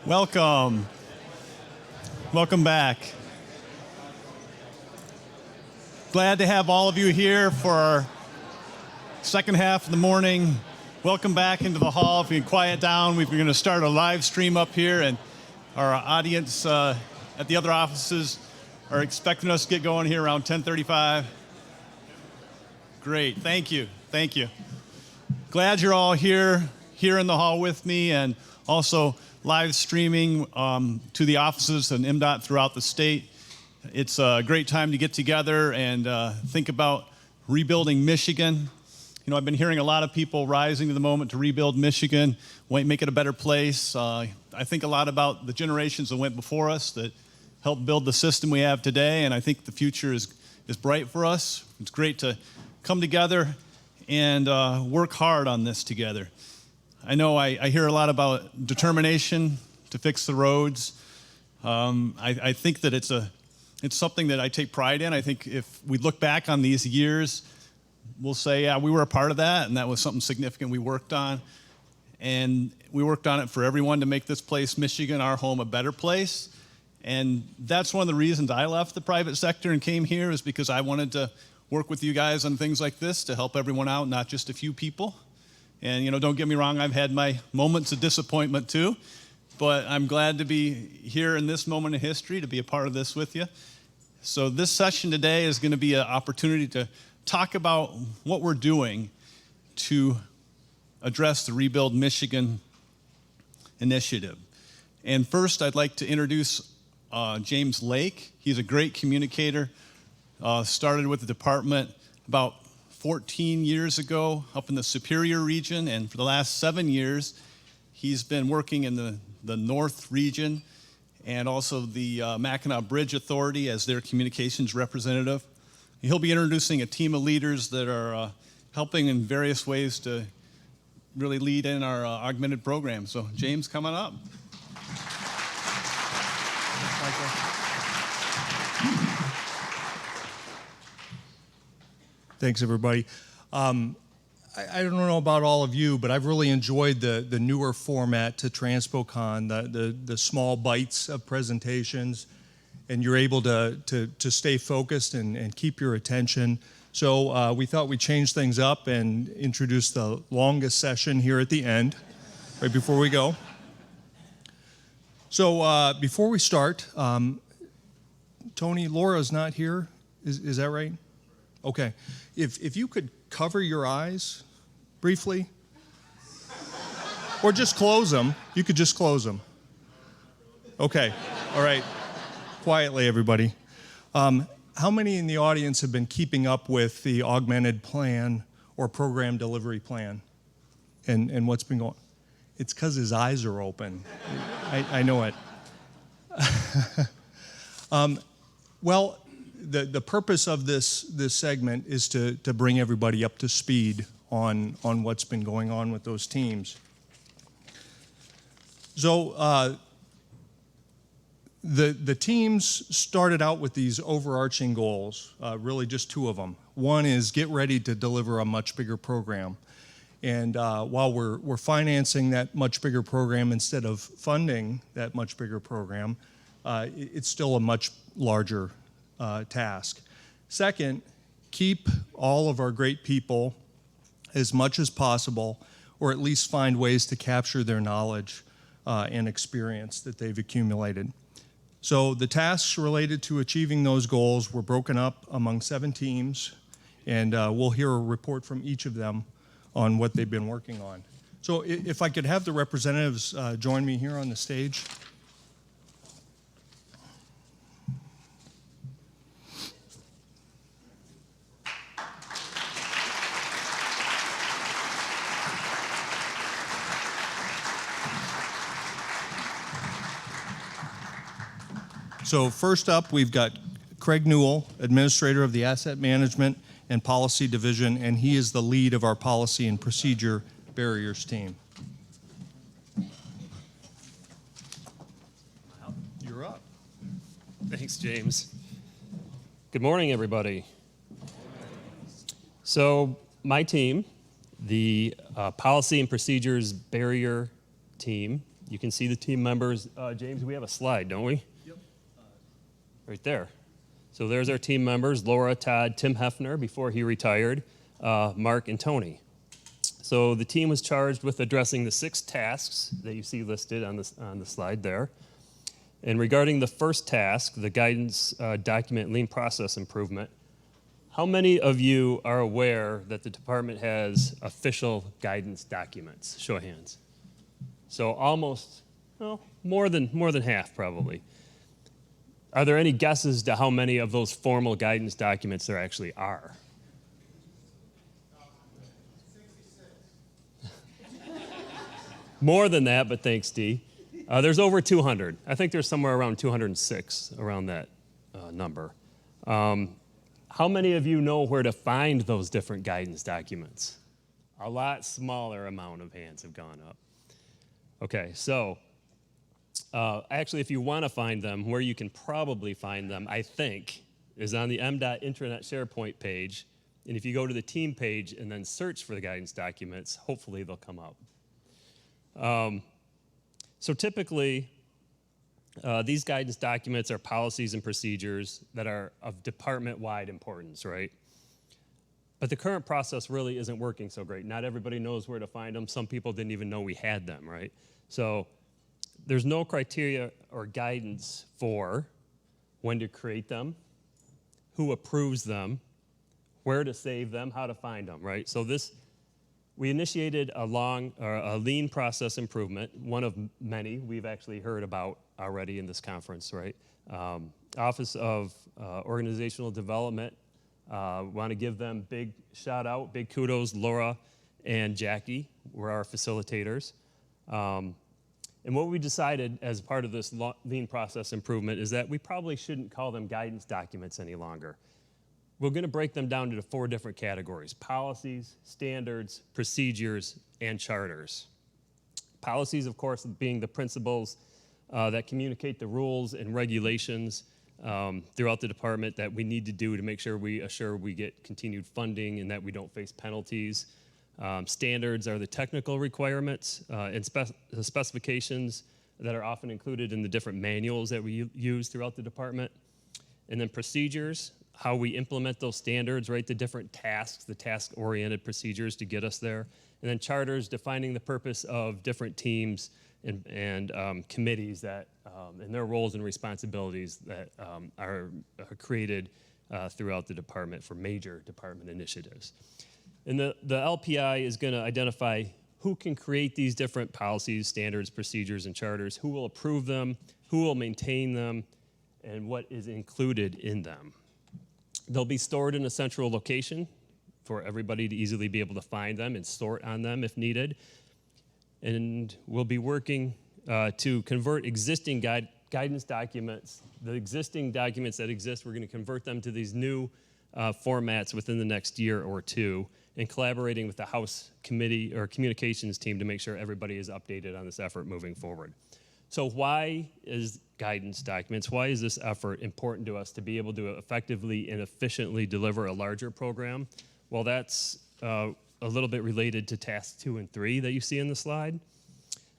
Welcome. Welcome back. Glad to have all of you here for our second half of the morning. Welcome back into the hall. If you can quiet down, we're going to start a live stream up here, and our audience at the other offices are expecting us to get going here around 10:35. Great, thank you, thank you. Glad you're all here in the hall with me, and also live streaming to the offices and MDOT throughout the state. It's a great time to get together and think about rebuilding Michigan. You know, I've been hearing a lot of people rising to the moment to rebuild Michigan, make it a better place. I think a lot about the generations that went before us that helped build the system we have today, and I think the future is bright for us. It's great to come together and work hard on this together. I know I hear a lot about determination to fix the roads. I think that it's something that I take pride in. I think if we look back on these years, we'll say, yeah, we were a part of that, and that was something significant we worked on. And we worked on it for everyone to make this place, Michigan, our home, a better place. And that's one of the reasons I left the private sector and came here, is because I wanted to work with you guys on things like this to help everyone out, not just a few people. And, you know, don't get me wrong, I've had my moments of disappointment too, but I'm glad to be here in this moment of history, to be a part of this with you. So this session today is going to be an opportunity to talk about what we're doing to address the Rebuild Michigan initiative. And first, I'd like to introduce James Lake. He's a great communicator, started with the department about 14 years ago up in the Superior region, and for the last 7 years, he's been working in the North region and also the Mackinac Bridge Authority as their communications representative. He'll be introducing a team of leaders that are helping in various ways to really lead in our augmented program. So James, come on up. Thanks, everybody. I don't know about all of you, but I've really enjoyed the newer format to TranspoCon, the small bites of presentations, and you're able to stay focused and keep your attention. So we thought we'd change things up and introduce the longest session here at the end, right before we go. So before we start, Tony, Laura's not here. Is that right? Okay. If you could cover your eyes briefly, or just close them. You could just close them. Okay. All right. Quietly, everybody. How many in the audience have been keeping up with the augmented plan or program delivery plan and what's been going on? It's because his eyes are open. I know it. Well, the purpose of this segment is to bring everybody up to speed on what's been going on with those teams. So the teams started out with these overarching goals, really just two of them. One is get ready to deliver a much bigger program. And while we're financing that much bigger program instead of funding that much bigger program, it's still a much larger task. Second, keep all of our great people as much as possible, or at least find ways to capture their knowledge and experience that they've accumulated. So the tasks related to achieving those goals were broken up among 7 teams, and we'll hear a report from each of them on what they've been working on. So if I could have the representatives join me here on the stage. So first up, we've got Craig Newell, Administrator of the Asset Management and Policy Division, and he is the lead of our Policy and Procedure Barriers team. You're up. Thanks, James. Good morning, everybody. So my team, the Policy and Procedures Barrier team, You can see the team members. James, we have a slide, don't we? Yep. Right there. So there's our team members, Laura, Todd, Tim Hefner before he retired, Mark, and Tony. So the team was charged with addressing the 6 tasks that you see listed on the slide there. And regarding the first task, the guidance document lean process improvement, how many of you are aware that the department has official guidance documents? Show of hands. So almost, well, more than half probably. Are there any guesses to how many of those formal guidance documents there actually are? 66. More than that, but thanks, Dee. There's over 200. I think there's somewhere around 206 around that number. How many of you know where to find those different guidance documents? A lot smaller amount of hands have gone up. Okay, so actually, if you want to find them, where you can probably find them, I think, is on the MDOT Intranet SharePoint page. And if you go to the team page and then search for the guidance documents, hopefully they'll come up. So typically, these guidance documents are policies and procedures that are of department-wide importance, right? But the current process really isn't working so great. Not everybody knows where to find them. Some people didn't even know we had them, right? So there's no criteria or guidance for when to create them, who approves them, where to save them, how to find them, right? So we initiated a lean process improvement, one of many we've actually heard about already in this conference, right? Office of Organizational Development, want to give them big shout out, big kudos. Laura and Jackie were our facilitators. And what we decided as part of this lean process improvement is that we probably shouldn't call them guidance documents any longer. We're going to break them down into 4 different categories: policies, standards, procedures, and charters. Policies, of course, being the principles that communicate the rules and regulations throughout the department that we need to do to make sure we get continued funding and that we don't face penalties. Standards are the technical requirements and the specifications that are often included in the different manuals that we use throughout the department. And then procedures, how we implement those standards, right? The different tasks, the task-oriented procedures to get us there. And then charters, defining the purpose of different teams and committees that, and their roles and responsibilities that are created throughout the department for major department initiatives. And the LPI is going to identify who can create these different policies, standards, procedures, and charters, who will approve them, who will maintain them, and what is included in them. They'll be stored in a central location for everybody to easily be able to find them and sort on them if needed. And we'll be working to convert existing guidance documents. The existing documents that exist, we're going to convert them to these new formats within the next year or 2, and collaborating with the House committee or communications team to make sure everybody is updated on this effort moving forward. So why is guidance documents, why is this effort important to us to be able to effectively and efficiently deliver a larger program? Well, that's a little bit related to tasks 2 and 3 that you see in the slide.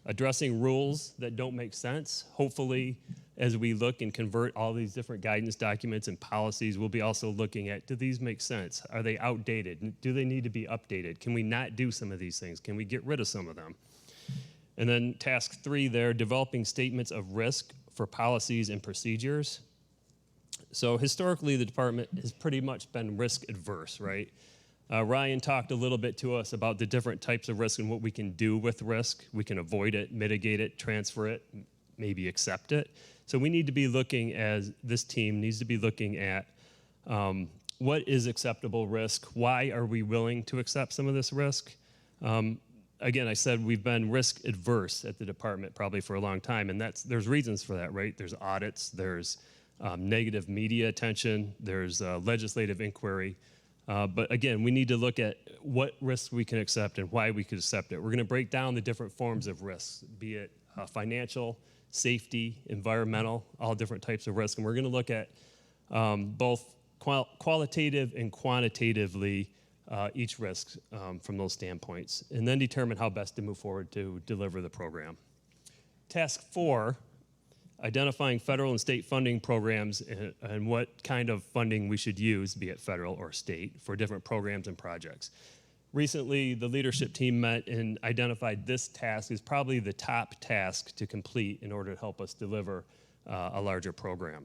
Addressing rules that don't make sense. Hopefully, as we look and convert all these different guidance documents and policies, we'll be also looking at, do these make sense? Are they outdated? Do they need to be updated? Can we not do some of these things? Can we get rid of some of them? And then task 3 there, developing statements of risk for policies and procedures. So historically, the department has pretty much been risk adverse, right? Ryan talked a little bit to us about the different types of risk and what we can do with risk. We can avoid it, mitigate it, transfer it, maybe accept it. So we need to be looking, as this team needs to be looking at what is acceptable risk, why are we willing to accept some of this risk? Again, I said we've been risk adverse at the department probably for a long time, and there's reasons for that, right? There's audits, there's negative media attention, there's legislative inquiry. But again, we need to look at what risks we can accept and why we could accept it. We're going to break down the different forms of risks, be it financial, safety, environmental, all different types of risk. And we're going to look at both qualitative and quantitatively each risk from those standpoints, and then determine how best to move forward to deliver the program. Task 4, identifying federal and state funding programs and what kind of funding we should use, be it federal or state, for different programs and projects. Recently, the leadership team met and identified this task as probably the top task to complete in order to help us deliver a larger program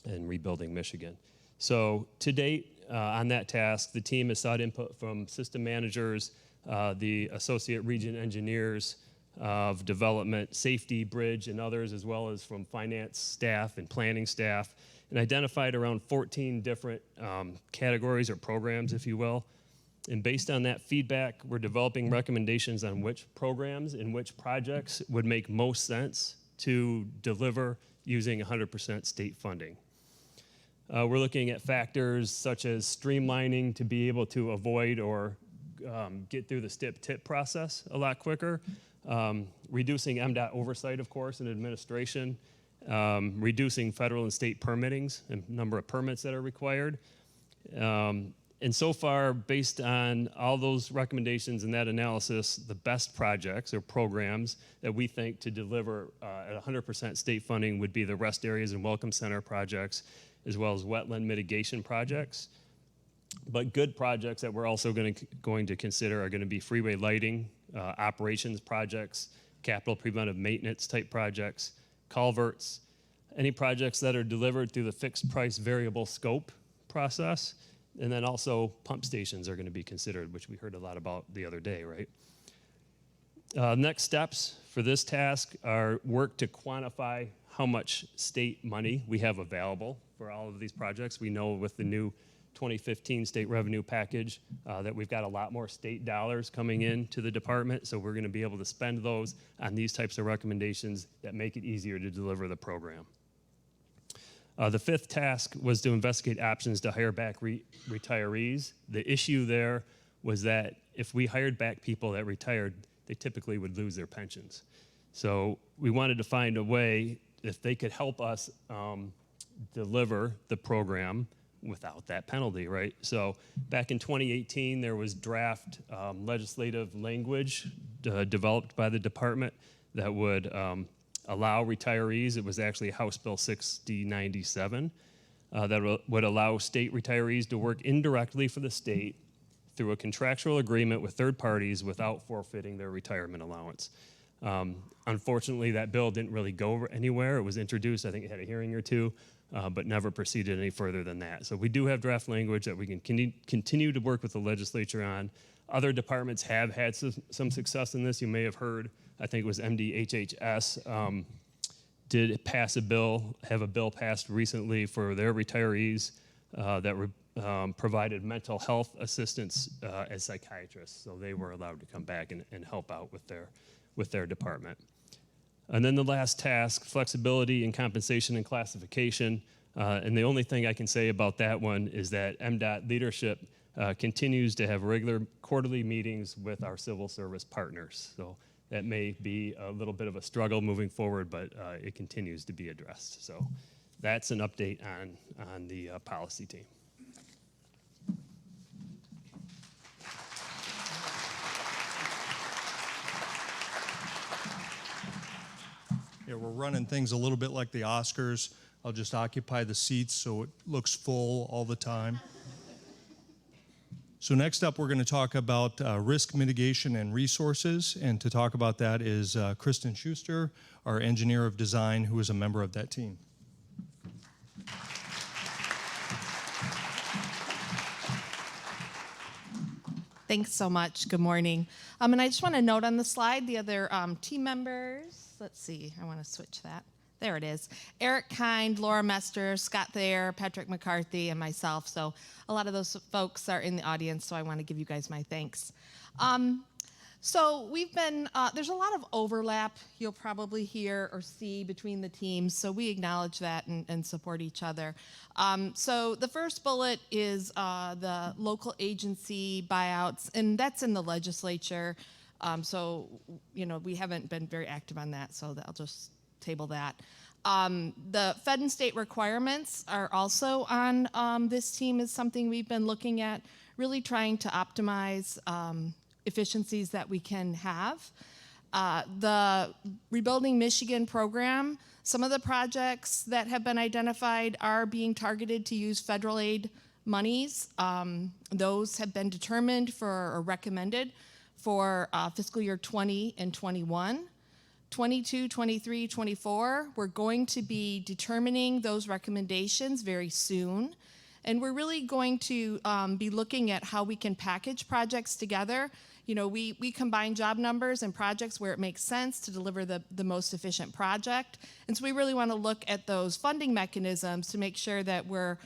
in rebuilding Michigan. So to date, on that task, the team has sought input from system managers, the associate region engineers of development, safety, bridge, and others, as well as from finance staff and planning staff, and identified around 14 different categories or programs, if you will. And based on that feedback, we're developing recommendations on which programs and which projects would make most sense to deliver using 100% state funding. We're looking at factors such as streamlining to be able to avoid or get through the STIP-TIP process a lot quicker, reducing MDOT oversight, of course, and administration, reducing federal and state permittings and number of permits that are required. And so far, based on all those recommendations and that analysis, the best projects or programs that we think to deliver at 100% state funding would be the rest areas and welcome center projects, as well as wetland mitigation projects. But good projects that we're also going to consider are going to be freeway lighting, operations projects, capital preventive maintenance type projects, culverts, any projects that are delivered through the fixed price variable scope process. And then also pump stations are going to be considered, which we heard a lot about the other day, right? Next steps for this task are work to quantify how much state money we have available for all of these projects. We know with the new 2015 state revenue package that we've got a lot more state dollars coming in to the department, so we're going to be able to spend those on these types of recommendations that make it easier to deliver the program. The fifth task was to investigate options to hire back retirees. The issue there was that if we hired back people that retired, they typically would lose their pensions. So we wanted to find a way if they could help us deliver the program without that penalty, right? So back in 2018, there was draft legislative language developed by the department that would allow retirees. It was actually House Bill 6097 that would allow state retirees to work indirectly for the state through a contractual agreement with third parties without forfeiting their retirement allowance. Unfortunately, that bill didn't really go anywhere. It was introduced, I think it had a hearing or two, but never proceeded any further than that. So we do have draft language that we can continue to work with the legislature on. Other departments have had some success in this. You may have heard, I think it was MDHHS did pass a bill, have a bill passed recently for their retirees that provided mental health assistance as psychiatrists. So they were allowed to come back and help out with their department. And then the last task, flexibility in compensation and classification. And the only thing I can say about that one is that MDOT leadership continues to have regular quarterly meetings with our civil service partners. So that may be a little bit of a struggle moving forward, but it continues to be addressed. So that's an update on the policy team. Yeah, we're running things a little bit like the Oscars. I'll just occupy the seats so it looks full all the time. So next up, we're going to talk about risk mitigation and resources. And to talk about that is Kristen Schuster, our engineer of design, who is a member of that team. Thanks so much. Good morning. And I just want to note on the slide the other team members. Let's see. I want to switch that. There it is. Eric Kind, Laura Mester, Scott Thayer, Patrick McCarthy, and myself. So a lot of those folks are in the audience, so I want to give you guys my thanks. So we've been, there's a lot of overlap you'll probably hear or see between the teams, so we acknowledge that and support each other. So the first bullet is the local agency buyouts, and that's in the legislature. So, you know, we haven't been very active on that, so I'll just table that. The Fed and state requirements are also on this team, is something we've been looking at, really trying to optimize efficiencies that we can have. The Rebuilding Michigan program, some of the projects that have been identified are being targeted to use federal aid monies. Those have been determined for or recommended for fiscal year 20 and 21. 22, 23, 24, we're going to be determining those recommendations very soon. And we're really going to be looking at how we can package projects together. You know, we combine job numbers and projects where it makes sense to deliver the most efficient project. And so we really want to look at those funding mechanisms to make sure that we're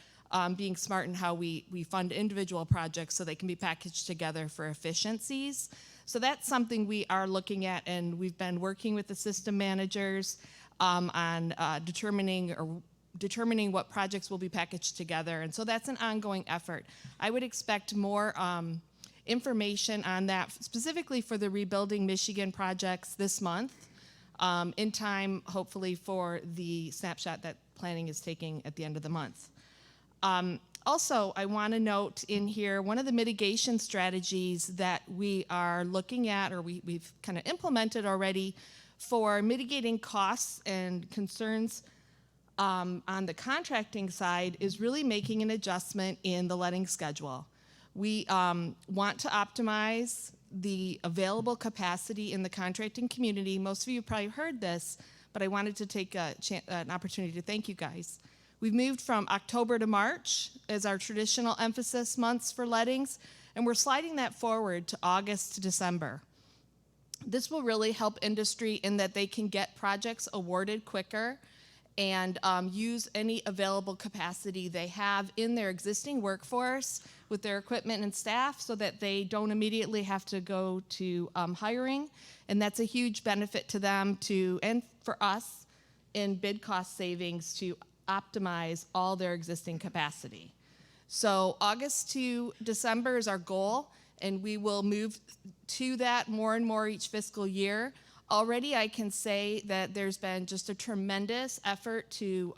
being smart in how we fund individual projects so they can be packaged together for efficiencies. So that's something we are looking at, and we've been working with the system managers on determining what projects will be packaged together. And so that's an ongoing effort. I would expect more information on that, specifically for the Rebuilding Michigan projects this month, in time, hopefully, for the snapshot that planning is taking at the end of the month. Also, I want to note in here, one of the mitigation strategies that we are looking at, or we've kind of implemented already, for mitigating costs and concerns on the contracting side is really making an adjustment in the letting schedule. We want to optimize the available capacity in the contracting community. Most of you have probably heard this, but I wanted to take an opportunity to thank you guys. We've moved from October to March as our traditional emphasis months for lettings, and we're sliding that forward to August to December. This will really help industry in that they can get projects awarded quicker and use any available capacity they have in their existing workforce with their equipment and staff so that they don't immediately have to go to hiring. And that's a huge benefit to them and for us in bid cost savings to optimize all their existing capacity. So August to December is our goal, and we will move to that more and more each fiscal year. Already I can say that there's been just a tremendous effort to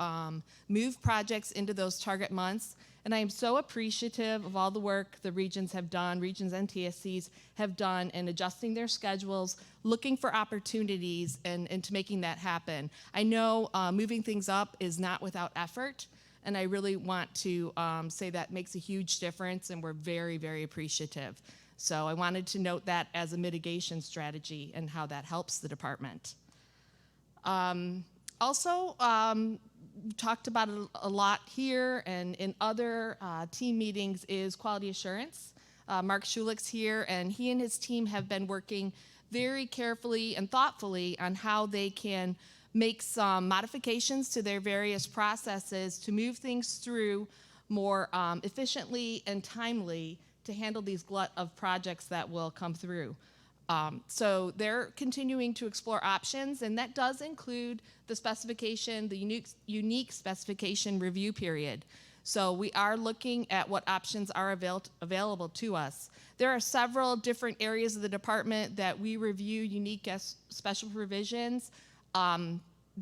move projects into those target months, and I am so appreciative of all the work the regions and TSCs have done in adjusting their schedules, looking for opportunities, and to making that happen. I know moving things up is not without effort, and I really want to say that makes a huge difference, and we're very, very appreciative. So I wanted to note that as a mitigation strategy and how that helps the department. Also, talked about it a lot here and in other team meetings is quality assurance. Mark Schulich's here, and he and his team have been working very carefully and thoughtfully on how they can make some modifications to their various processes to move things through more efficiently and timely to handle these glut of projects that will come through. So they're continuing to explore options, and that does include the specification, the unique specification review period. So we are looking at what options are available to us. There are several different areas of the department that we review unique special provisions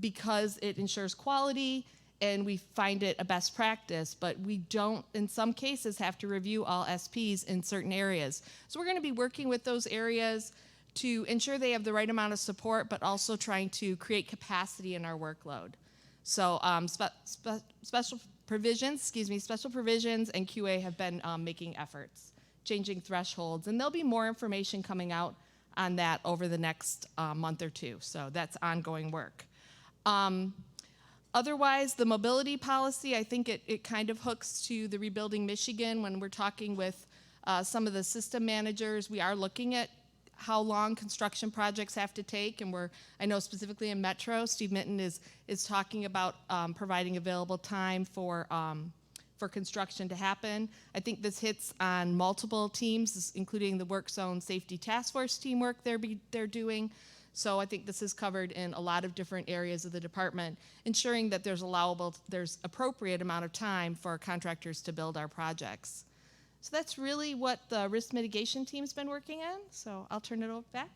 because it ensures quality and we find it a best practice, but we don't, in some cases, have to review all SPs in certain areas. So we're going to be working with those areas to ensure they have the right amount of support, but also trying to create capacity in our workload. So special provisions and QA have been making efforts, changing thresholds, and there'll be more information coming out on that over the next month or two. So that's ongoing work. Otherwise, the mobility policy, I think it kind of hooks to the Rebuilding Michigan. When we're talking with some of the system managers, we are looking at how long construction projects have to take, and I know specifically in Metro, Steve Minton is talking about providing available time for construction to happen. I think this hits on multiple teams, including the Work Zone Safety Task Force teamwork they're doing. So I think this is covered in a lot of different areas of the department, ensuring that there's appropriate amount of time for contractors to build our projects. So that's really what the risk mitigation team's been working on. So I'll turn it over back.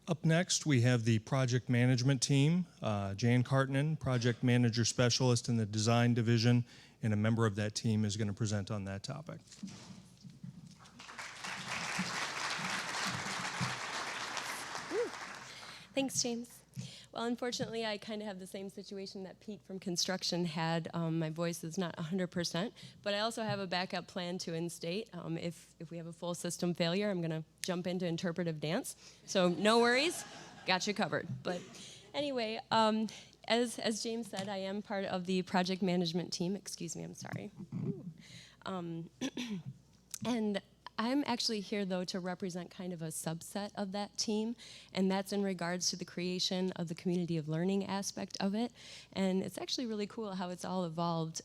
Up next, we have the project management team. Jan Kartinen, project manager specialist in the design division, and a member of that team is going to present on that topic. Thanks, James. Well, unfortunately, I kind of have the same situation that Pete from construction had. My voice is not 100%, but I also have a backup plan to in-state. If we have a full system failure, I'm going to jump into interpretive dance. So no worries, got you covered. But anyway, as James said, I am part of the project management team. Excuse me, I'm sorry. And I'm actually here, though, to represent kind of a subset of that team, and that's in regards to the creation of the community of learning aspect of it. And it's actually really cool how it's all evolved.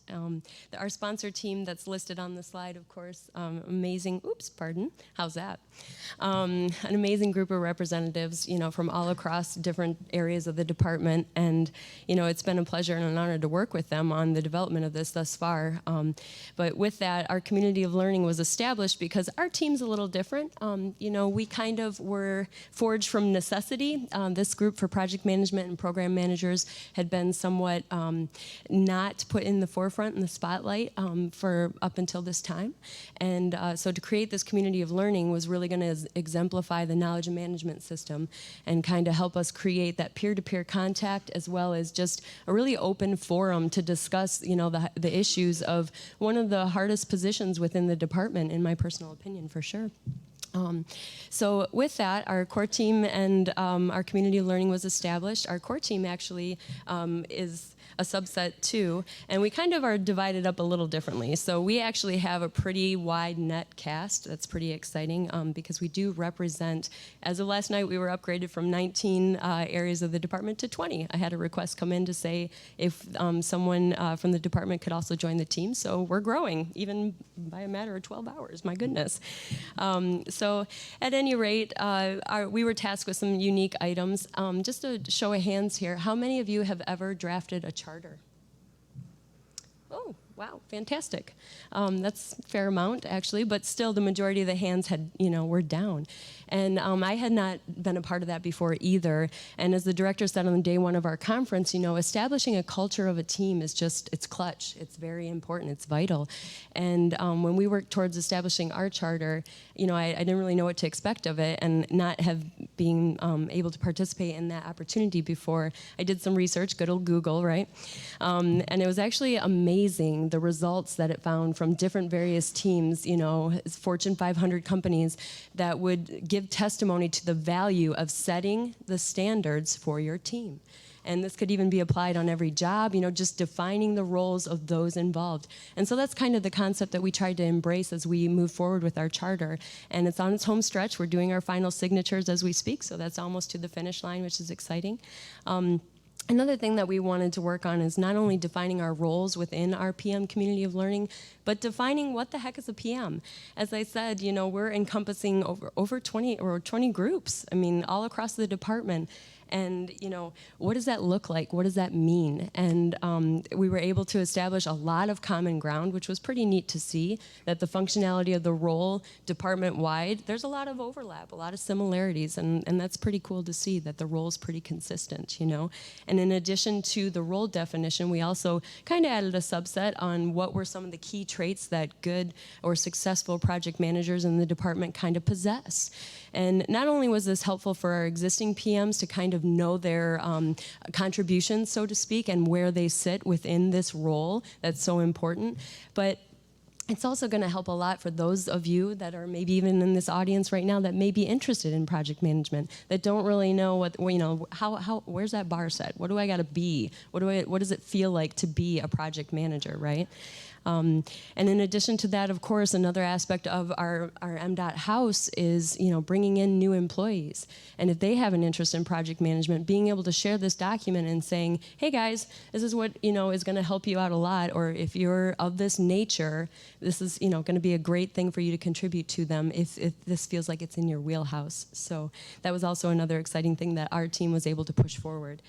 Our sponsor team that's listed on the slide, of course, amazing, how's that? An amazing group of representatives, from all across different areas of the department, and, it's been a pleasure and an honor to work with them on the development of this thus far. But with that, our community of learning was established because our team's a little different. We kind of were forged from necessity. This group for project management and program managers had been somewhat not put in the forefront in the spotlight for up until this time. And so to create this community of learning was really going to exemplify the knowledge and management system and kind of help us create that peer-to-peer contact, as well as just a really open forum to discuss, the issues of one of the hardest positions within the department, in my personal opinion, for sure. So with that, our core team and our community of learning was established. Our core team actually is a subset too, and we kind of are divided up a little differently. So we actually have a pretty wide net cast. That's pretty exciting because we do represent, as of last night, we were upgraded from 19 areas of the department to 20. I had a request come in to say if someone from the department could also join the team, so we're growing, even by a matter of 12 hours, my goodness. So at any rate, we were tasked with some unique items. Just a show of hands here, how many of you have ever drafted a charter? Oh, wow, fantastic. That's a fair amount, actually, but still the majority of the hands were down. And I had not been a part of that before either. And as the director said on day one of our conference, establishing a culture of a team is it's clutch. It's very important. It's vital. And when we worked towards establishing our charter, I didn't really know what to expect of it, and not have been able to participate in that opportunity before. I did some research, good old Google, right? And it was actually amazing, the results that it found from different various teams, Fortune 500 companies that would give testimony to the value of setting the standards for your team. And this could even be applied on every job, just defining the roles of those involved. And so that's kind of the concept that we tried to embrace as we move forward with our charter. And it's on its home stretch. We're doing our final signatures as we speak, so that's almost to the finish line, which is exciting. Another thing that we wanted to work on is not only defining our roles within our PM community of learning, but defining what the heck is a PM. As I said, we're encompassing over 20 groups, all across the department. And, what does that look like? What does that mean? And we were able to establish a lot of common ground, which was pretty neat to see, that the functionality of the role department-wide, there's a lot of overlap, a lot of similarities, and that's pretty cool to see that the role is pretty consistent, And in addition to the role definition, we also kind of added a subset on what were some of the key traits that good or successful project managers in the department kind of possess. And not only was this helpful for our existing PMs to kind of know their contributions, so to speak, and where they sit within this role that's so important, but it's also going to help a lot for those of you that are maybe even in this audience right now that may be interested in project management, that don't really know where's that bar set? What do I got to be? What does it feel like to be a project manager, right? And in addition to that, of course, another aspect of our MDOT house is, bringing in new employees. And if they have an interest in project management, being able to share this document and saying, hey guys, this is what, is going to help you out a lot. Or if you're of this nature, this is, going to be a great thing for you to contribute to them if this feels like it's in your wheelhouse. So that was also another exciting thing that our team was able to push forward.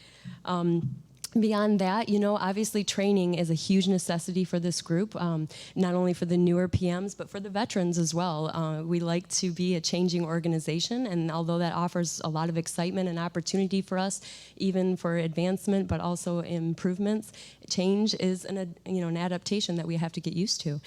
Beyond that, obviously training is a huge necessity for this group, not only for the newer PMs, but for the veterans as well. We like to be a changing organization, and although that offers a lot of excitement and opportunity for us, even for advancement, but also improvements, change is an adaptation that we have to get used to.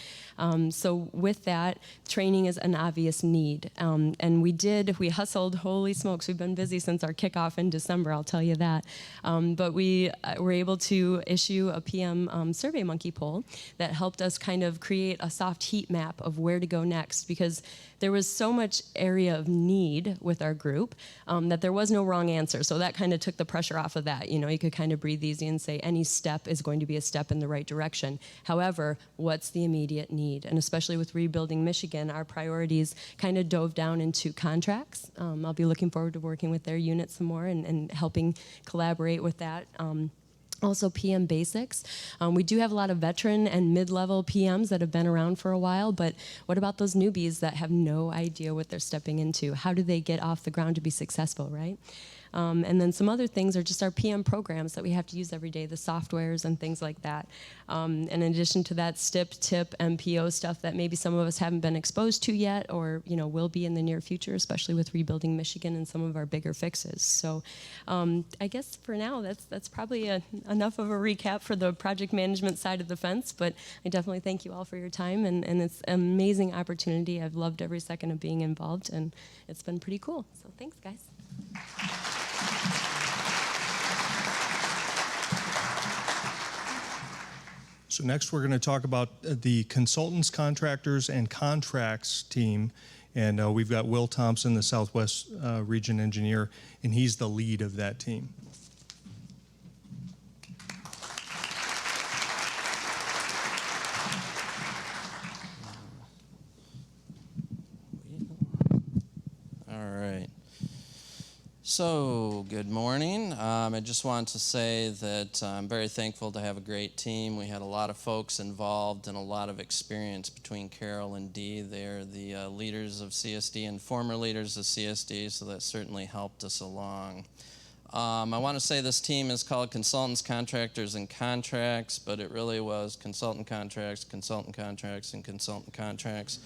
So with that, training is an obvious need. And we hustled, holy smokes, we've been busy since our kickoff in December, I'll tell you that. But we were able to issue a PM SurveyMonkey poll that helped us kind of create a soft heat map of where to go next, because there was so much area of need with our group that there was no wrong answer. So that kind of took the pressure off of that. You could kind of breathe easy and say any step is going to be a step in the right direction. However, what's the immediate need? And especially with Rebuilding Michigan, our priorities kind of dove down into contracts. I'll be looking forward to working with their unit some more and helping collaborate with that. Also PM basics. We do have a lot of veteran and mid-level PMs that have been around for a while, but what about those newbies that have no idea what they're stepping into? How do they get off the ground to be successful, right? And then some other things are just our PM programs that we have to use every day, the softwares and things like that. And in addition to that, STIP, TIP, MPO stuff that maybe some of us haven't been exposed to yet, or will be in the near future, especially with Rebuilding Michigan and some of our bigger fixes. So I guess for now, that's probably enough of a recap for the project management side of the fence, but I definitely thank you all for your time, and it's an amazing opportunity. I've loved every second of being involved, and it's been pretty cool. So thanks, guys. So next we're going to talk about the consultants, contractors, and contracts team. And we've got Will Thompson, the Southwest Region Engineer, and he's the lead of that team. All right. So, good morning. I just want to say that I'm very thankful to have a great team. We had a lot of folks involved and a lot of experience between Carol and Dee. They're the leaders of CSD and former leaders of CSD, so that certainly helped us along. I want to say this team is called Consultants, Contractors, and Contracts, but it really was consultant contracts, and consultant contracts.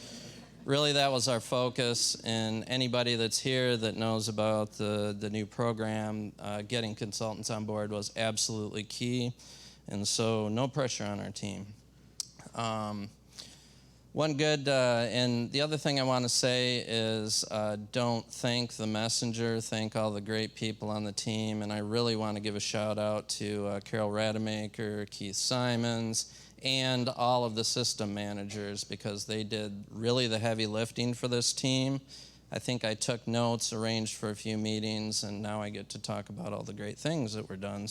Really, that was our focus, and anybody that's here that knows about the new program, getting consultants on board was absolutely key, and so no pressure on our team. One good, and the other thing I want to say is don't thank the messenger, thank all the great people on the team, and I really want to give a shout out to Carol Rademacher, Keith Simons, and all of the system managers, because they did really the heavy lifting for this team. I think I took notes, arranged for a few meetings, and now I get to talk about all the great things that were done.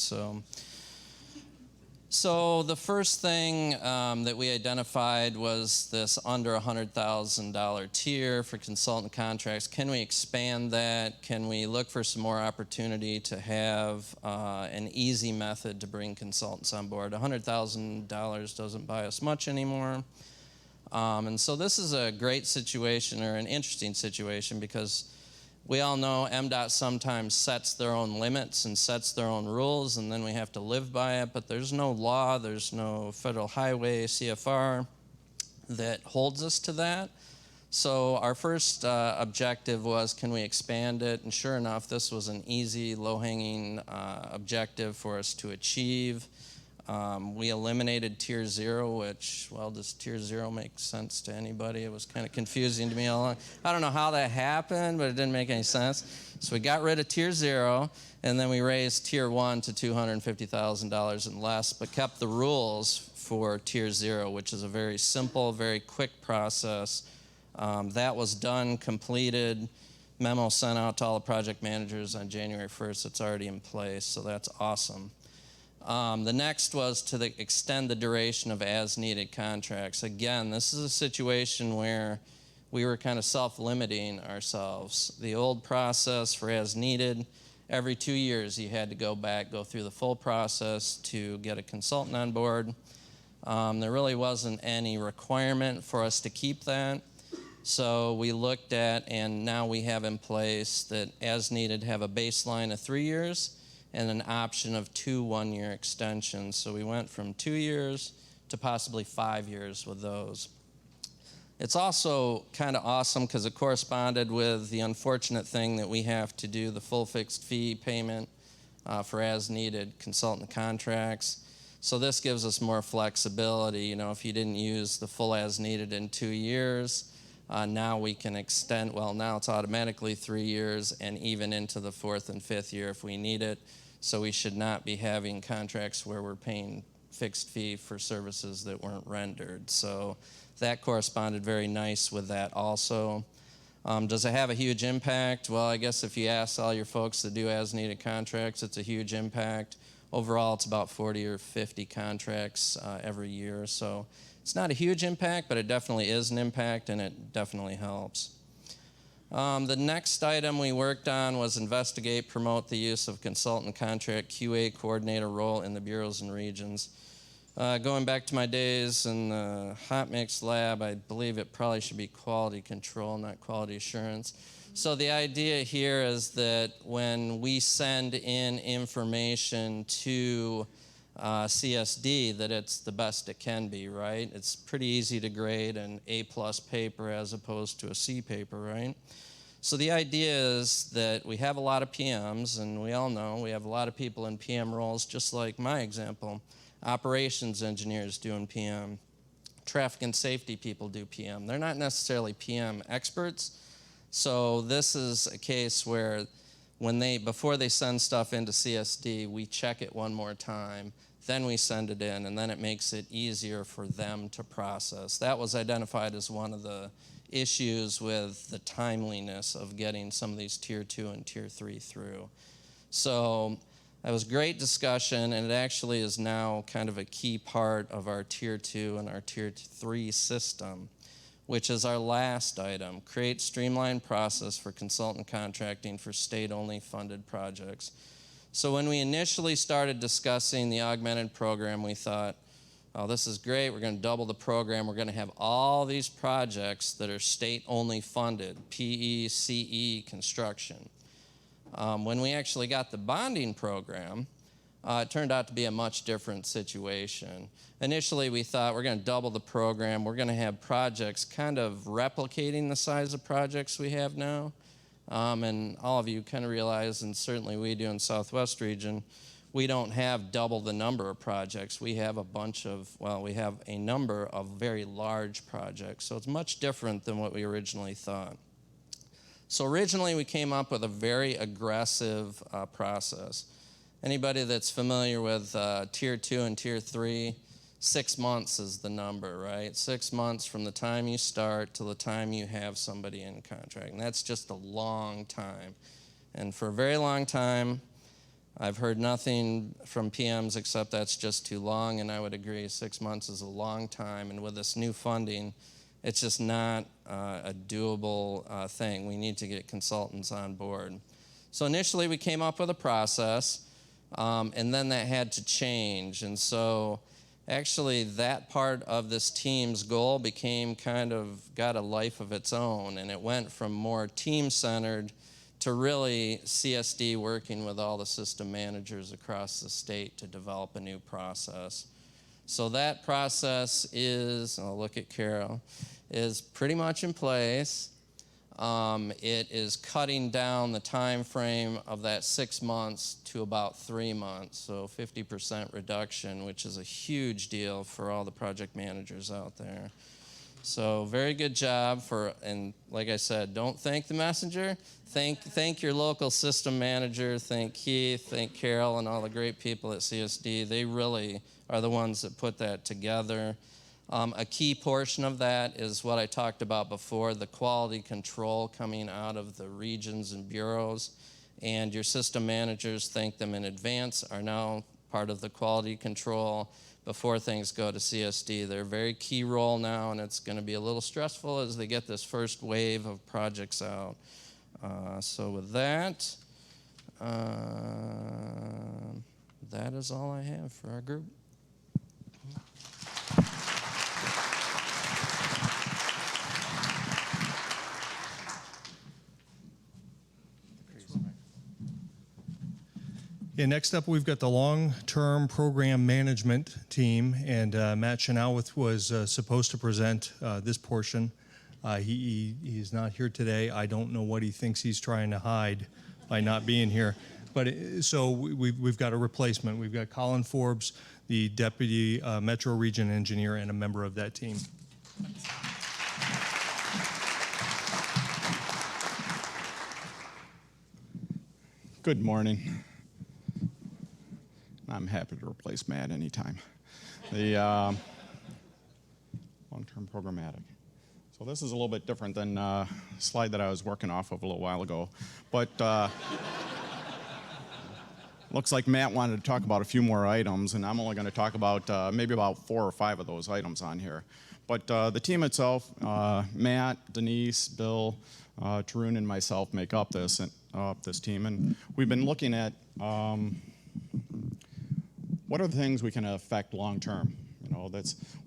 So the first thing that we identified was this under $100,000 tier for consultant contracts. Can we expand that? Can we look for some more opportunity to have an easy method to bring consultants on board? $100,000 doesn't buy us much anymore. And so this is a great situation, or an interesting situation, because we all know MDOT sometimes sets their own limits and sets their own rules, and then we have to live by it, but there's no law, there's no federal highway, CFR, that holds us to that. So our first objective was, can we expand it? And sure enough, this was an easy, low-hanging objective for us to achieve. We eliminated Tier 0, which, well, does Tier 0 make sense to anybody? It was kind of confusing to me all along. I don't know how that happened, but it didn't make any sense. So we got rid of Tier 0, and then we raised Tier 1 to $250,000 and less, but kept the rules for Tier 0, which is a very simple, very quick process. That was done, completed, memo sent out to all the project managers on January 1st. It's already in place, so that's awesome. The next was to extend the duration of as-needed contracts. Again, this is a situation where we were kind of self-limiting ourselves. The old process for as-needed, every 2 years you had to go back, go through the full process to get a consultant on board. There really wasn't any requirement for us to keep that. So we looked at, and now we have in place that as-needed have a baseline of 3 years, and an option of 2 one-year extensions. So we went from 2 years to possibly 5 years with those. It's also kind of awesome because it corresponded with the unfortunate thing that we have to do the full fixed fee payment for as-needed consultant contracts. So this gives us more flexibility. You know, if you didn't use the full as-needed in 2 years, now we can extend, well, now it's automatically 3 years and even into the 4th and 5th year if we need it. So we should not be having contracts where we're paying fixed fee for services that weren't rendered. So that corresponded very nice with that also. Does it have a huge impact? Well, I guess if you ask all your folks that do as-needed contracts, it's a huge impact. Overall, it's about 40 or 50 contracts every year. So it's not a huge impact, but it definitely is an impact, and it definitely helps. The next item we worked on was investigate, promote the use of consultant contract QA coordinator role in the bureaus and regions. Going back to my days in the hot mix lab, I believe it probably should be quality control, not quality assurance. So the idea here is that when we send in information to CSD, that it's the best it can be, right? It's pretty easy to grade an A+ paper as opposed to a C paper, right? So the idea is that we have a lot of PMs, and we all know we have a lot of people in PM roles, just like my example. Operations engineers doing PM. Traffic and safety people do PM. They're not necessarily PM experts. So this is a case where before they send stuff into CSD, we check it one more time, then we send it in, and then it makes it easier for them to process. That was identified as one of the issues with the timeliness of getting some of these Tier 2 and Tier 3 through. So that was great discussion, and it actually is now kind of a key part of our Tier 2 and our Tier 3 system, which is our last item, create streamlined process for consultant contracting for state-only funded projects. So when we initially started discussing the augmented program, we thought, oh, this is great, we're gonna double the program, we're gonna have all these projects that are state-only funded, PE, CE, construction. When we actually got the bonding program, it turned out to be a much different situation. Initially, we thought we're going to double the program. We're going to have projects kind of replicating the size of projects we have now. And all of you kind of realize, and certainly we do in Southwest region, we don't have double the number of projects. We have we have a number of very large projects. So it's much different than what we originally thought. So originally, we came up with a very aggressive process. Anybody that's familiar with Tier 2 and Tier 3, 6 months is the number, right? 6 months from the time you start till the time you have somebody in contract. And that's just a long time. And for a very long time, I've heard nothing from PMs except that's just too long, and I would agree 6 months is a long time. And with this new funding, it's just not a doable thing. We need to get consultants on board. So initially, we came up with a process. And then that had to change. And so actually that part of this team's goal got a life of its own. And it went from more team-centered to really CSD working with all the system managers across the state to develop a new process. So that process is, I'll look at Carol, is pretty much in place. It is cutting down the time frame of that 6 months to about 3 months, so 50% reduction, which is a huge deal for all the project managers out there. So very good job and like I said, don't thank the messenger. Thank your local system manager. Thank Keith, thank Carol, and all the great people at CSD. They really are the ones that put that together. A key portion of that is what I talked about before, the quality control coming out of the regions and bureaus. And your system managers, thank them in advance, are now part of the quality control before things go to CSD. They're a very key role now, and it's going to be a little stressful as they get this first wave of projects out. So with that, that is all I have for our group. Yeah, next up, we've got the long-term program management team, and Matt Chanowith was supposed to present this portion. He's not here today. I don't know what he thinks he's trying to hide by not being here. But so we've got a replacement. We've got Colin Forbes, the Deputy Metro Region Engineer, and a member of that team. Good morning. I'm happy to replace Matt anytime. The long-term programmatic. So this is a little bit different than a slide that I was working off of a little while ago. But looks like Matt wanted to talk about a few more items, and I'm only going to talk about maybe about 4 or 5 of those items on here. But the team itself, Matt, Denise, Bill, Tarun, and myself make up this team, and we've been looking at what are the things we can affect long term. You know,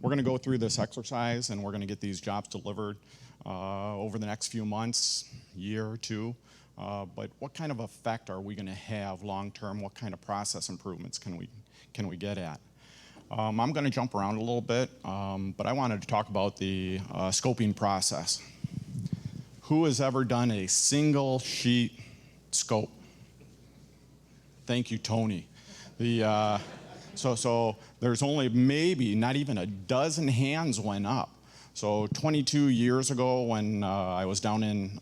we're going to go through this exercise, and we're going to get these jobs delivered over the next few months, year or two. But what kind of effect are we going to have long term? What kind of process improvements can we get at? I'm going to jump around a little bit, but I wanted to talk about the scoping process. Who has ever done a single sheet scope? Thank you, Tony. So there's only maybe not even a dozen hands went up. So 22 years ago when I was down in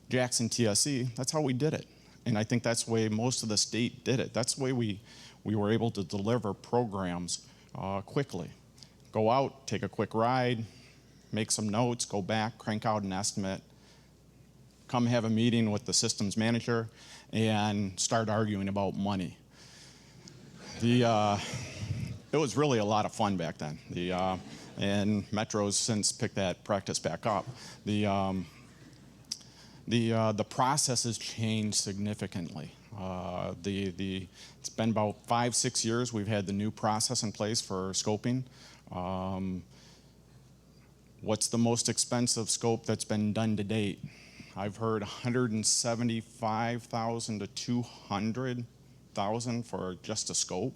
Jackson, TSC, that's how we did it. And I think that's the way most of the state did it. That's the way we were able to deliver programs quickly. Go out, take a quick ride, make some notes, go back, crank out an estimate, come have a meeting with the systems manager, and start arguing about money. It was really a lot of fun back then. And Metro's since picked that practice back up. The process has changed significantly. It's been about 5-6 years we've had the new process in place for scoping. What's the most expensive scope that's been done to date? I've heard $175,000 to $200,000 for just a scope.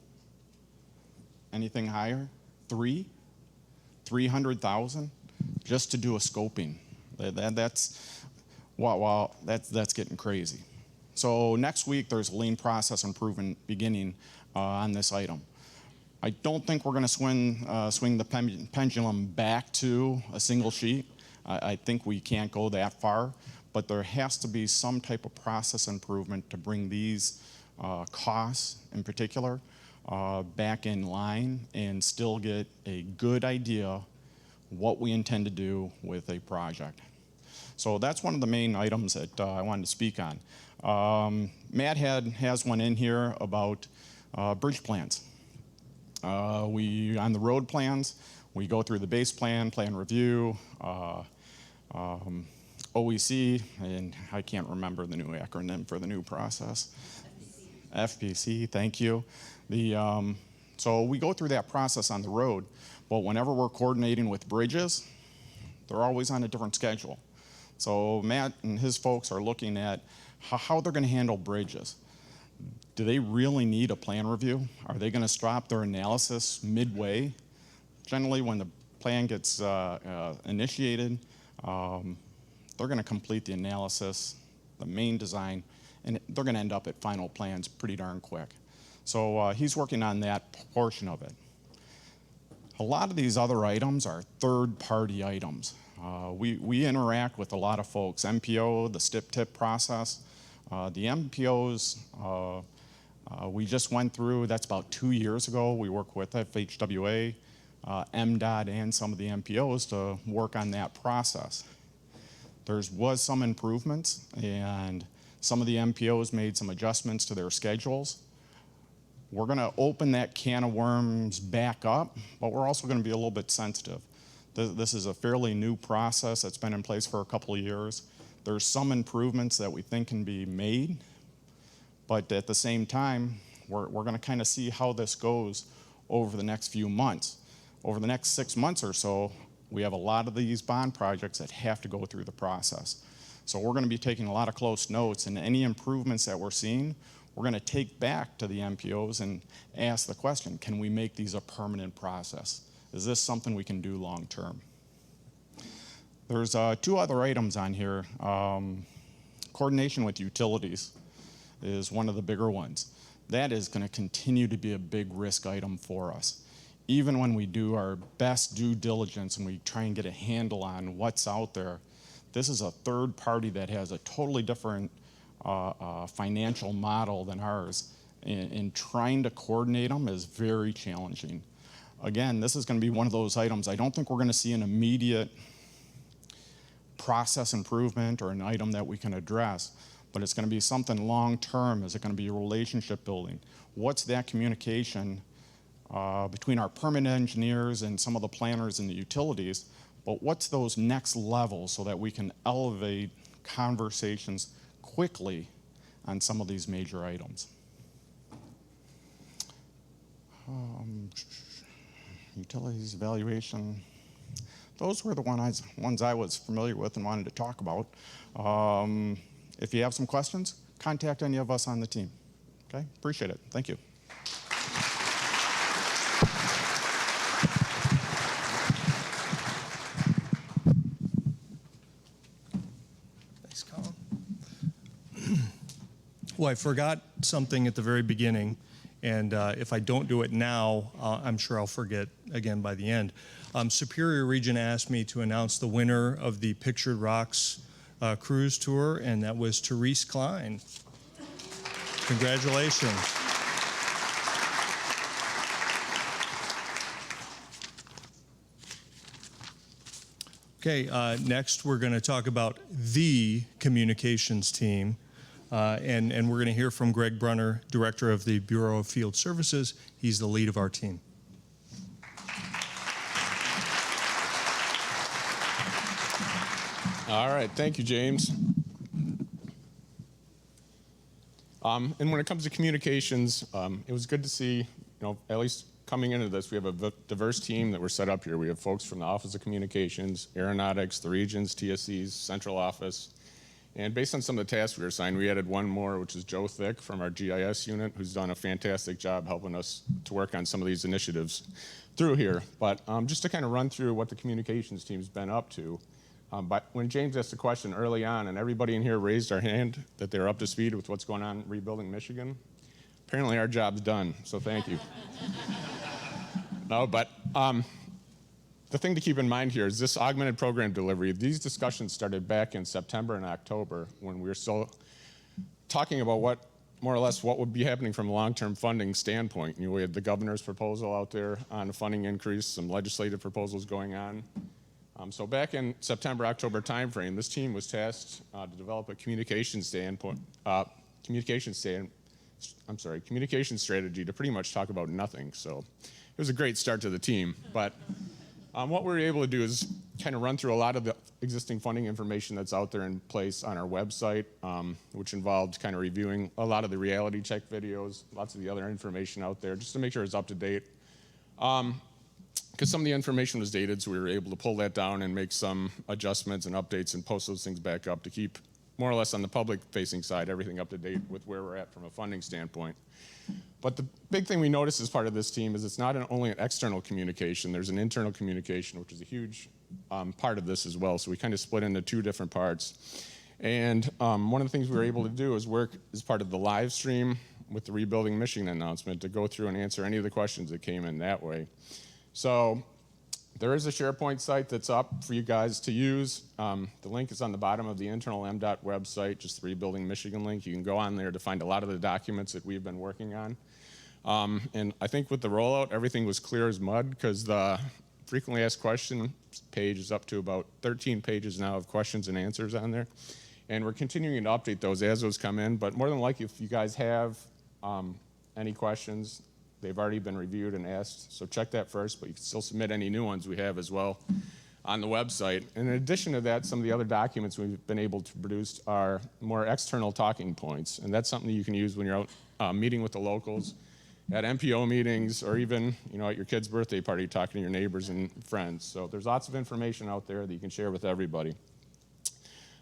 Anything higher? $300,000 just to do a scoping. That's getting crazy. So next week there's a lean process improvement beginning on this item. I don't think we're going to swing the pendulum back to a single sheet. I think we can't go that far, but there has to be some type of process improvement to bring these costs in particular back in line and still get a good idea what we intend to do with a project. So that's one of the main items that I wanted to speak on. Matt has one in here about bridge plans. On the road plans, we go through the base plan review, OEC, and I can't remember the new acronym for the new process. FPC, thank you. So we go through that process on the road, but whenever we're coordinating with bridges, they're always on a different schedule. So Matt and his folks are looking at how they're going to handle bridges. Do they really need a plan review? Are they going to stop their analysis midway? Generally, when the plan gets initiated, they're going to complete the analysis, the main design, and they're going to end up at final plans pretty darn quick. So he's working on that portion of it. A lot of these other items are third-party items. We interact with a lot of folks, MPO, the STIP-TIP process. The MPOs, we just went through, that's about 2 years ago. We worked with FHWA, MDOT, and some of the MPOs to work on that process. There was some improvements, and some of the MPOs made some adjustments to their schedules. We're going to open that can of worms back up, but we're also going to be a little bit sensitive. This is a fairly new process that's been in place for a couple of years. There's some improvements that we think can be made, but at the same time, we're going to kind of see how this goes over the next few months. Over the next 6 months or so, we have a lot of these bond projects that have to go through the process. So we're going to be taking a lot of close notes, and any improvements that we're seeing, we're going to take back to the MPOs and ask the question, can we make these a permanent process? Is this something we can do long term? There's 2 other items on here. Coordination with utilities is one of the bigger ones. That is going to continue to be a big risk item for us. Even when we do our best due diligence and we try and get a handle on what's out there, this is a third party that has a totally different financial model than ours. And trying to coordinate them is very challenging. Again, this is going to be one of those items. I don't think we're going to see an immediate process improvement or an item that we can address, but it's going to be something long term. Is it going to be relationship building? What's that communication between our permanent engineers and some of the planners and the utilities? But what's those next levels so that we can elevate conversations quickly on some of these major items? Utilities evaluation. Those were the ones I was familiar with and wanted to talk about. If you have some questions, contact any of us on the team. Okay, appreciate it. Thank you. Thanks, Colin. Well, I forgot something at the very beginning, and if I don't do it now, I'm sure I'll forget again by the end. Superior Region asked me to announce the winner of the Pictured Rocks cruise tour, and that was Therese Klein. Congratulations. Okay, next we're going to talk about the communications team, and we're going to hear from Greg Brunner, Director of the Bureau of Field Services. He's the lead of our team. All right, thank you, James. And when it comes to communications, it was good to see, at least coming into this, we have a diverse team that we're set up here. We have folks from the Office of Communications, Aeronautics, the regions, TSCs, Central Office. And based on some of the tasks we were assigned, we added one more, which is Joe Thick from our GIS unit, who's done a fantastic job helping us to work on some of these initiatives through here. But just to kind of run through what the communications team's been up to, but when James asked the question early on, and everybody in here raised our hand that they're up to speed with what's going on rebuilding Michigan, apparently our job's done, so thank you. No, but the thing to keep in mind here is this augmented program delivery. These discussions started back in September and October when we were still talking about more or less what would be happening from a long-term funding standpoint. We had the governor's proposal out there on a funding increase, some legislative proposals going on. So back in September, October timeframe, this team was tasked to develop a communication strategy to pretty much talk about nothing. So it was a great start to the team. But what we were able to do is kind of run through a lot of the existing funding information that's out there in place on our website, which involved kind of reviewing a lot of the reality check videos, lots of the other information out there, just to make sure it's up to date. Because some of the information was dated, so we were able to pull that down and make some adjustments and updates and post those things back up to keep more or less on the public-facing side, everything up to date with where we're at from a funding standpoint. But the big thing we noticed as part of this team is it's not only an external communication, there's an internal communication, which is a huge part of this as well. So we kind of split into 2 different parts. And one of the things we were able to do is work as part of the live stream with the Rebuilding Michigan announcement to go through and answer any of the questions that came in that way. So there is a SharePoint site that's up for you guys to use. The link is on the bottom of the internal MDOT website, just the Rebuilding Michigan link. You can go on there to find a lot of the documents that we've been working on. And I think with the rollout, everything was clear as mud because the frequently asked question page is up to about 13 pages now of questions and answers on there. And we're continuing to update those as those come in. But more than likely, if you guys have any questions, they've already been reviewed and asked, so check that first, but you can still submit any new ones we have as well on the website. And in addition to that, some of the other documents we've been able to produce are more external talking points, and that's something you can use when you're out meeting with the locals, at MPO meetings, or even at your kid's birthday party talking to your neighbors and friends. So there's lots of information out there that you can share with everybody.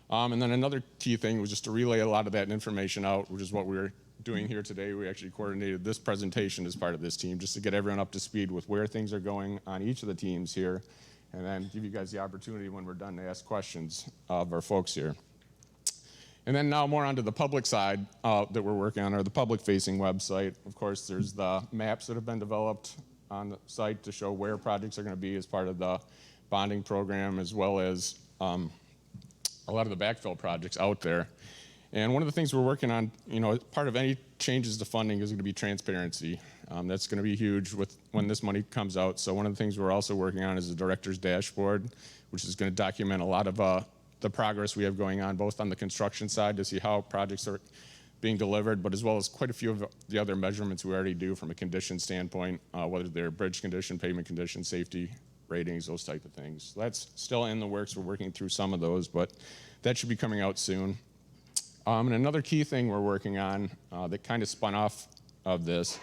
And then another key thing was just to relay a lot of that information out, which is what we were doing here today. We actually coordinated this presentation as part of this team just to get everyone up to speed with where things are going on each of the teams here, and then give you guys the opportunity when we're done to ask questions of our folks here. And then now more onto the public side that we're working on, or the public-facing website. Of course, there's the maps that have been developed on the site to show where projects are going to be as part of the bonding program, as well as a lot of the backfill projects out there. And one of the things we're working on, part of any changes to funding is going to be transparency. That's going to be huge when this money comes out. So one of the things we're also working on is the director's dashboard, which is going to document a lot of the progress we have going on, both on the construction side to see how projects are being delivered, but as well as quite a few of the other measurements we already do from a condition standpoint, whether they're bridge condition, pavement condition, safety ratings, those type of things. So that's still in the works. We're working through some of those, but that should be coming out soon. And another key thing we're working on that kind of spun off of this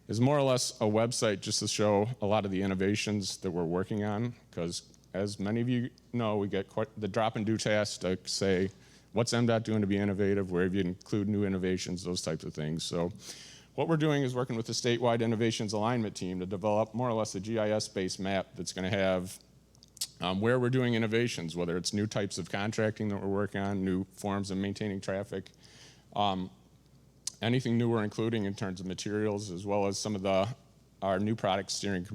is more or less a website just to show a lot of the innovations that we're working on, because as many of you know, we get quite the drop and do task to say, what's MDOT doing to be innovative, where you include new innovations, those types of things. So what we're doing is working with the statewide innovations alignment team to develop more or less a GIS-based map that's going to have where we're doing innovations, whether it's new types of contracting that we're working on, new forms of maintaining traffic, anything new we're including in terms of materials, as well as some of our new product steering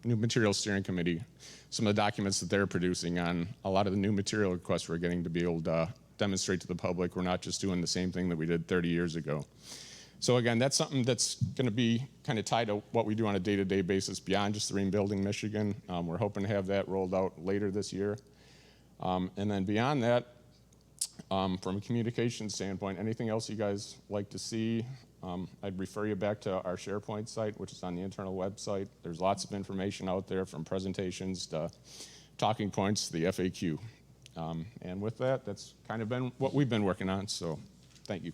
new materials steering committee, some of the documents that they're producing on a lot of the new material requests we're getting to be able to demonstrate to the public we're not just doing the same thing that we did 30 years ago. So again, that's something that's going to be kind of tied to what we do on a day-to-day basis beyond just the Rebuilding Michigan. We're hoping to have that rolled out later this year. And then beyond that, from a communication standpoint, anything else you guys like to see, I'd refer you back to our SharePoint site, which is on the internal website. There's lots of information out there, from presentations to talking points to the FAQ. And with that, that's kind of been what we've been working on, so thank you.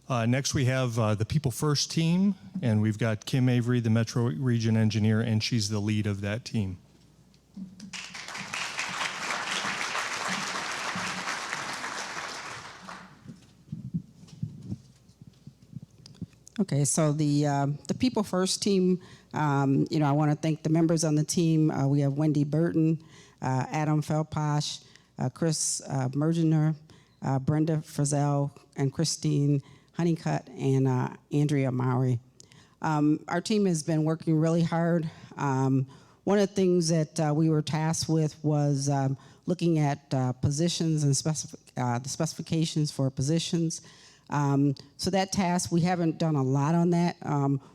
Next, we have the People First team, and we've got Kim Avery, the Metro Region Engineer, and she's the lead of that team. Okay, so the People First team, I want to thank the members on the team. We have Wendy Burton, Adam Felposh, Chris Mergener, Brenda Frizzell, and Christine Honeycutt, and Andrea Maury. Our team has been working really hard. One of the things that we were tasked with was looking at positions and the specifications for positions. So that task, we haven't done a lot on that.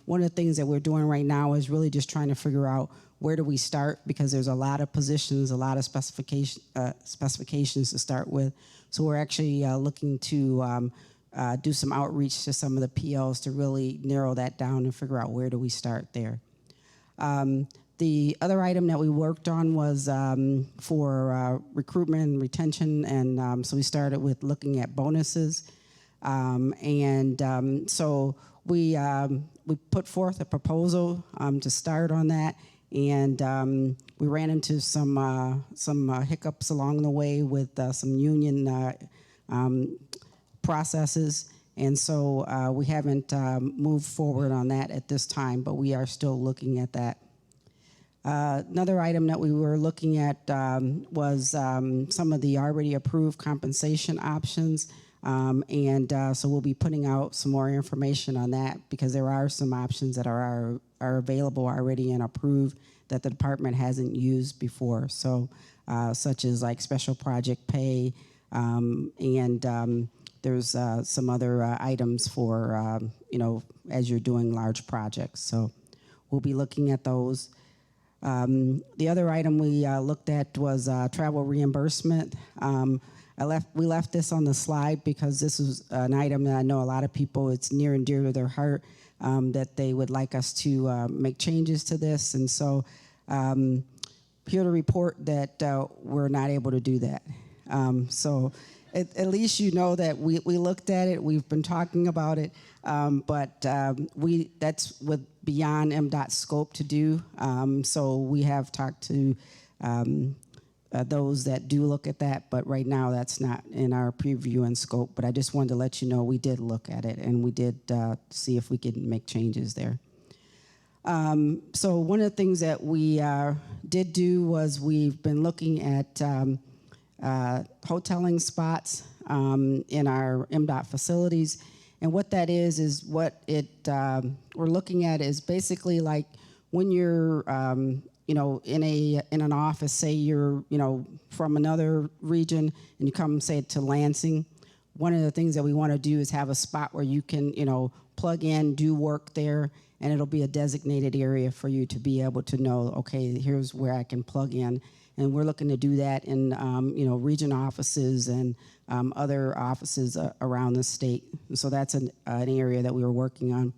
One of the things that we're doing right now is really just trying to figure out where do we start, because there's a lot of positions, a lot of specifications to start with. So we're actually looking to do some outreach to some of the PLs to really narrow that down and figure out where do we start there. The other item that we worked on was for recruitment and retention, and so we started with looking at bonuses. So we put forth a proposal to start on that, and we ran into some hiccups along the way with some union processes, and so we haven't moved forward on that at this time, but we are still looking at that. Another item that we were looking at was some of the already approved compensation options. So we'll be putting out some more information on that, because there are some options that are available already and approved that the department hasn't used before. So such as like special project pay, and there's some other items for, as you're doing large projects. So we'll be looking at those. The other item we looked at was travel reimbursement. We left this on the slide because this is an item that I know a lot of people, it's near and dear to their heart, that they would like us to make changes to this. And so here to report that we're not able to do that. So at least you know that we looked at it, we've been talking about it, but that's beyond MDOT's scope to do. So we have talked to those that do look at that, but right now that's not in our preview and scope. But I just wanted to let you know we did look at it, and we did see if we could make changes there. So one of the things that we did do was we've been looking at hoteling spots in our MDOT facilities. And what that is what it we're looking at is basically like when you're you know, in an office, say you're, you know, from another region and you come, say, to Lansing. One of the things that we want to do is have a spot where you can, you know, plug in, do work there, and it'll be a designated area for you to be able to know, okay, here's where I can plug in. And we're looking to do that in, you know, region offices and other offices around the state. And so that's an area that we were working on.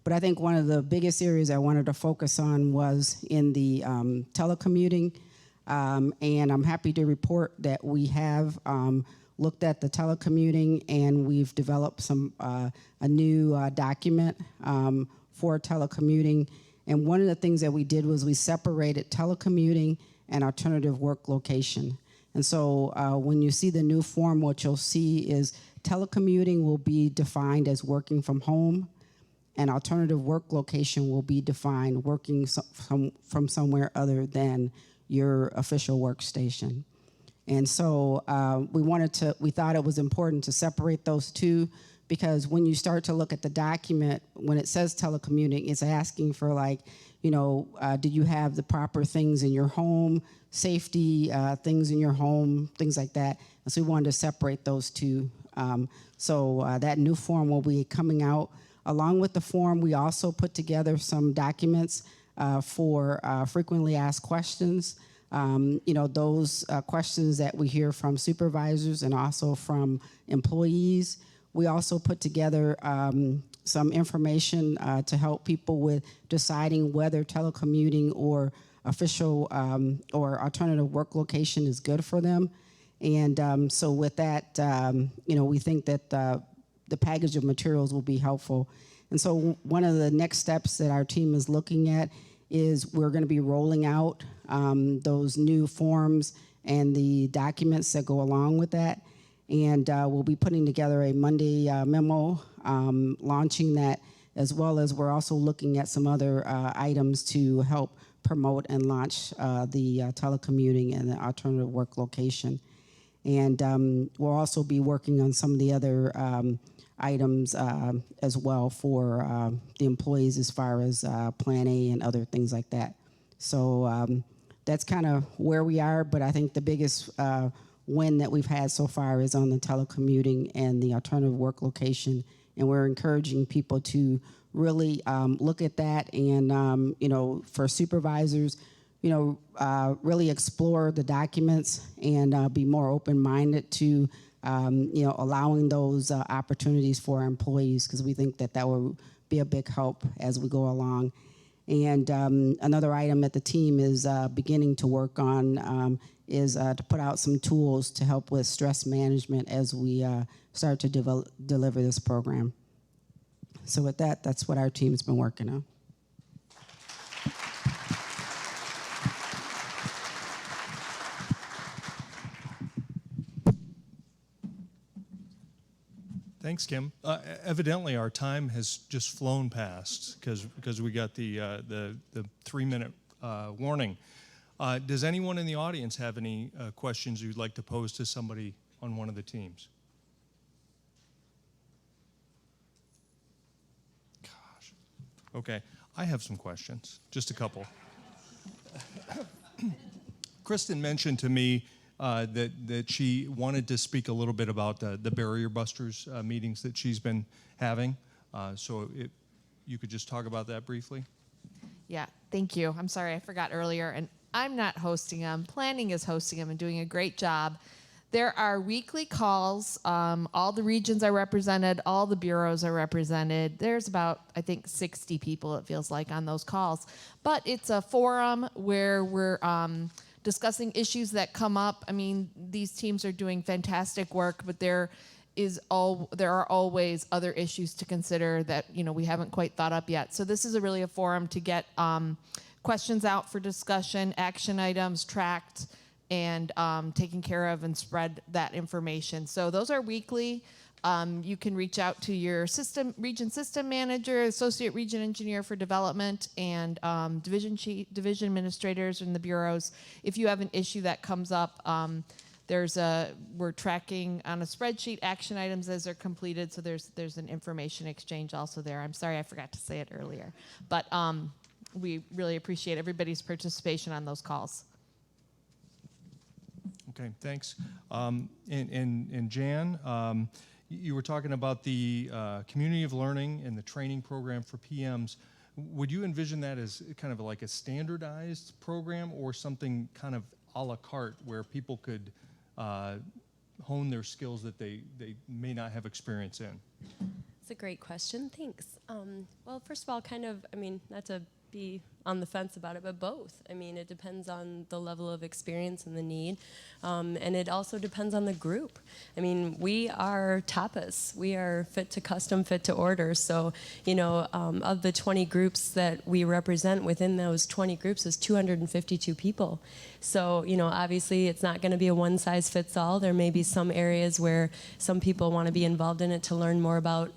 But I think one of the biggest areas I wanted to focus on was in the telecommuting. And I'm happy to report that we have looked at the telecommuting, and we've developed a new document for telecommuting. And one of the things that we did was we separated telecommuting and alternative work location. And so when you see the new form, what you'll see is telecommuting will be defined as working from home, and alternative work location will be defined working from somewhere other than your official workstation. And so we thought it was important to separate those two, because when you start to look at the document, when it says telecommuting, it's asking for, like, you know, do you have the proper things in your home, safety things in your home, things like that. And so we wanted to separate those two. So that new form will be coming out. Along with the form, we also put together some documents for frequently asked questions. You know, those questions that we hear from supervisors and also from employees. We also put together some information to help people with deciding whether telecommuting or official or alternative work location is good for them. And so with that, you know, we think that the package of materials will be helpful. And so one of the next steps that our team is looking at is we're going to be rolling out those new forms and the documents that go along with that. And we'll be putting together a Monday memo launching that, as well as we're also looking at some other items to help promote and launch the telecommuting and the alternative work location. And we'll also be working on some of the other items as well for the employees, as far as Plan A and other things like that. So that's kind of where we are, but I think the biggest win that we've had so far is on the telecommuting and the alternative work location, and we're encouraging people to really look at that, and you know, for supervisors, you know, really explore the documents and be more open-minded to you know, allowing those opportunities for our employees, because we think that that will be a big help as we go along. And another item that the team is beginning to work on is to put out some tools to help with stress management as we start to deliver this program. So with that, that's what our team's been working on. Thanks, Kim. Evidently, our time has just flown past because we got the 3-minute warning. Does anyone in the audience have any questions you'd like to pose to somebody on one of the teams? Gosh. Okay, I have some questions, just a couple. Kristen mentioned to me that she wanted to speak a little bit about the Barrier Busters meetings that she's been having. So if you could just talk about that briefly. Yeah, thank you. I'm sorry, I forgot earlier, and I'm not hosting them. Planning is hosting them and doing a great job. There are weekly calls. All the regions are represented. All the bureaus are represented. There's about, I think, 60 people, it feels like, on those calls. But it's a forum where we're discussing issues that come up. I mean, these teams are doing fantastic work, but there are always other issues to consider that, you know, we haven't quite thought up yet. So this is really a forum to get questions out for discussion, action items tracked, and taken care of and spread that information. So those are weekly. You can reach out to your region system manager, associate region engineer for development, and division administrators in the bureaus. If you have an issue that comes up, we're tracking on a spreadsheet action items as they're completed. So there's an information exchange also there. I'm sorry I forgot to say it earlier, but we really appreciate everybody's participation on those calls. Okay, thanks. And Jan, you were talking about the community of learning and the training program for PMs. Would you envision that as kind of like a standardized program or something kind of a la carte where people could hone their skills that they may not have experience in? It's a great question, thanks. Well, first of all, not to be on the fence about it, but both. I mean, it depends on the level of experience and the need, and it also depends on the group. I mean, we are tapas. We are fit to custom, fit to order. So, of the 20 groups that we represent, within those 20 groups is 252 people. So, obviously it's not going to be a one size fits all. There may be some areas where some people want to be involved in it to learn more about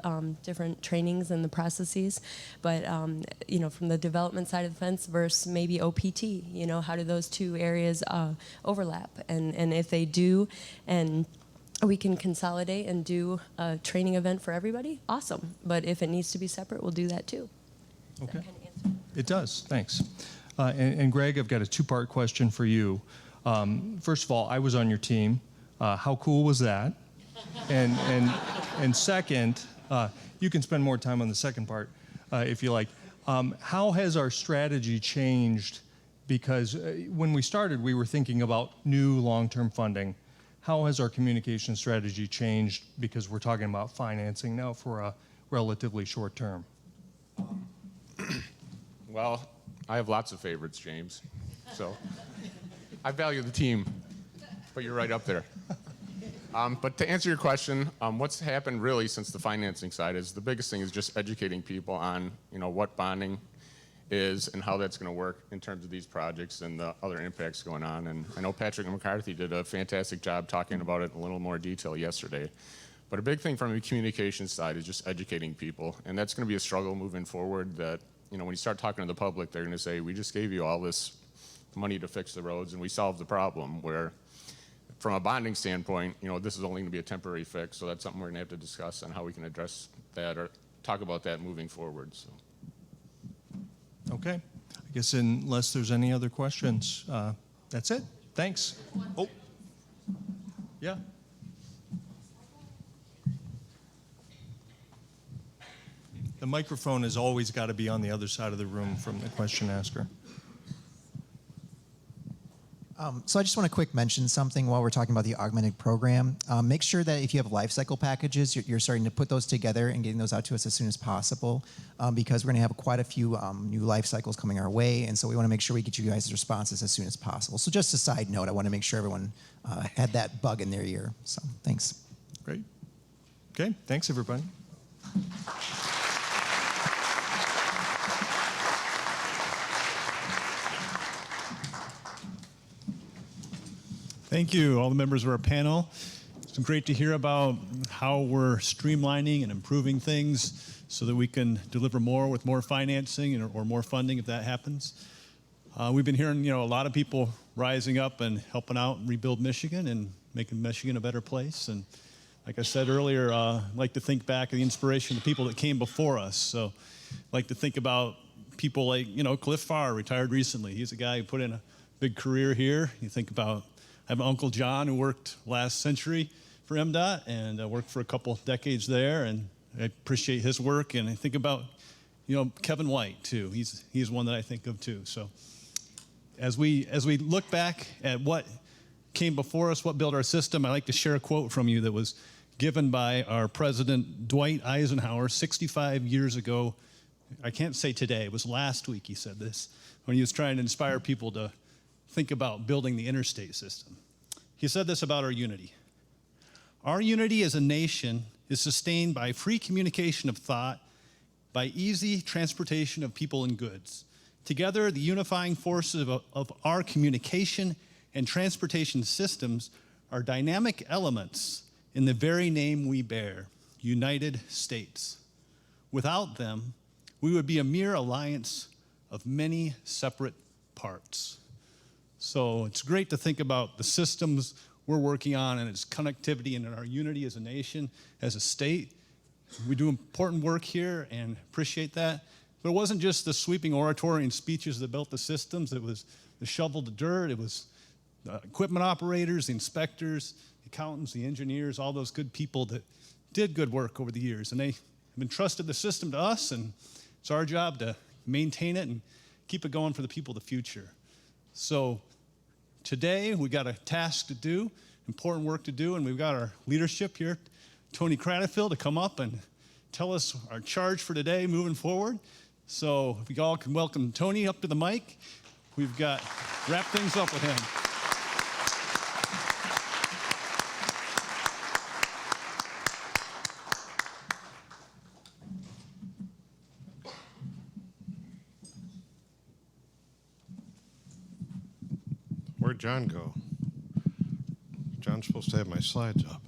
different trainings and the processes. But, from the development side of the fence versus maybe OPT, how do those two areas overlap? And if they do, and we can consolidate and do a training event for everybody, awesome. But if it needs to be separate, we'll do that too. Okay. It does, thanks. And Greg, I've got a two-part question for you. First of all, I was on your team. How cool was that? And second, you can spend more time on the second part if you like. How has our strategy changed? Because when we started, we were thinking about new long-term funding. How has our communication strategy changed because we're talking about financing now for a relatively short term? Well, I have lots of favorites, James. So I value the team, but you're right up there. But to answer your question, what's happened really since the financing side is the biggest thing is just educating people on, what bonding is and how that's going to work in terms of these projects and the other impacts going on. And I know Patrick McCarthy did a fantastic job talking about it in a little more detail yesterday. But a big thing from the communication side is just educating people. And that's going to be a struggle moving forward that, when you start talking to the public, they're going to say, we just gave you all this money to fix the roads and we solved the problem. Where from a bonding standpoint, this is only going to be a temporary fix. So that's something we're going to have to discuss on how we can address that or talk about that moving forward. So. Okay. I guess unless there's any other questions, that's it. Thanks. Oh, yeah. The microphone has always got to be on the other side of the room from the question asker. So I just want to quick mention something while we're talking about the augmented program. Make sure that if you have life cycle packages, you're starting to put those together and getting those out to us as soon as possible, because we're going to have quite a few new life cycles coming our way, and so we want to make sure we get you guys' responses as soon as possible. So just a side note, I want to make sure everyone had that bug in their ear. So thanks. Great. Okay, thanks everybody. Thank you, all the members of our panel. It's been great to hear about how we're streamlining and improving things so that we can deliver more with more financing or more funding if that happens. We've been hearing, a lot of people rising up and helping out and rebuild Michigan and making Michigan a better place. And like I said earlier, I like to think back of the inspiration of the people that came before us. So I like to think about people like, Cliff Farr, retired recently. He's a guy who put in a big career here. You think about I have an Uncle John who worked last century for MDOT and worked for a couple decades there, and I appreciate his work. And I think about, Kevin White too. He's one that I think of too. So as we look back at what came before us, what built our system, I like to share a quote from you that was given by our president Dwight Eisenhower 65 years ago. I can't say today. It was last week he said this when he was trying to inspire people to think about building the interstate system. He said this about our unity. Our unity as a nation is sustained by free communication of thought, by easy transportation of people and goods. Together, the unifying forces of our communication, and transportation systems are dynamic elements in the very name we bear, United States. Without them, we would be a mere alliance of many separate parts. So it's great to think about the systems we're working on and its connectivity and our unity as a nation, as a state. We do important work here and appreciate that. But it wasn't just the sweeping oratory and speeches that built the systems. It was the shovel to dirt. It was the equipment operators, the inspectors, the accountants, the engineers, all those good people that did good work over the years. And they have entrusted the system to us, and it's our job to maintain it and keep it going for the people of the future. So today, we got a task to do, important work to do, and we've got our leadership here, Tony Cranfield, to come up and tell us our charge for today moving forward. So if we all can welcome Tony up to the mic, we've got wrap things up with him. Where'd John go? John's supposed to have my slides up.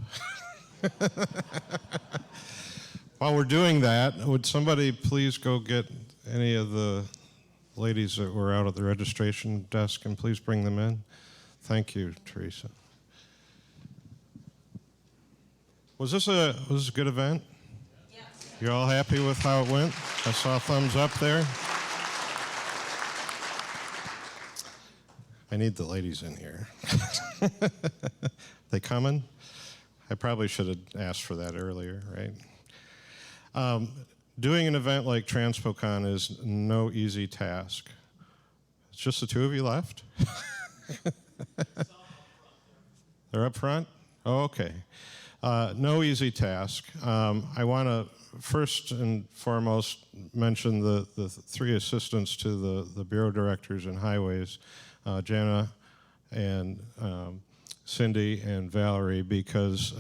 While we're doing that, would somebody please go get any of the ladies that were out at the registration desk and please bring them in? Thank you, Teresa. Was this a good event? Yes. You all happy with how it went? I saw thumbs up there. I need the ladies in here. They coming? I probably should have asked for that earlier, right? Doing an event like TranspoCon is no easy task. It's just the two of you left? They're up front? Oh, okay. No easy task. I want to first and foremost mention the three assistants to the Bureau Directors and Highways, Jana and Cindy and Valerie, because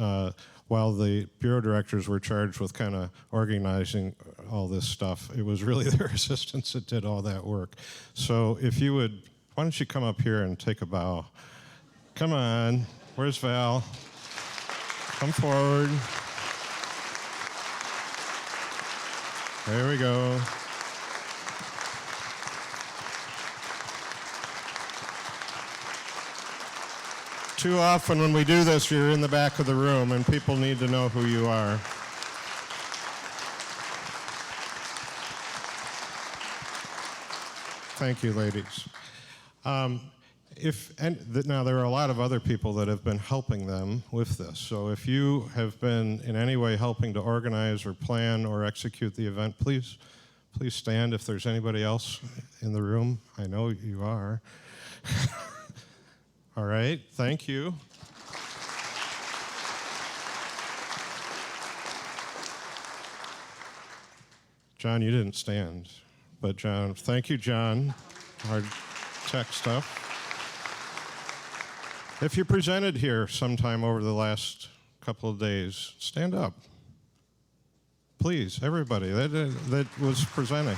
while the Bureau Directors were charged with kind of organizing all this stuff, it was really their assistants that did all that work. So if you would, why don't you come up here and take a bow? Come on, where's Val? Come forward. There we go. Too often when we do this, you're in the back of the room and people need to know who you are. Thank you, ladies. Now, there are a lot of other people that have been helping them with this. So if you have been in any way helping to organize or plan or execute the event, please stand if there's anybody else in the room. I know you are. All right, thank you. John, you didn't stand, but John, thank you, John. Hard tech stuff. If you presented here sometime over the last couple of days, stand up. Please, everybody that was presenting.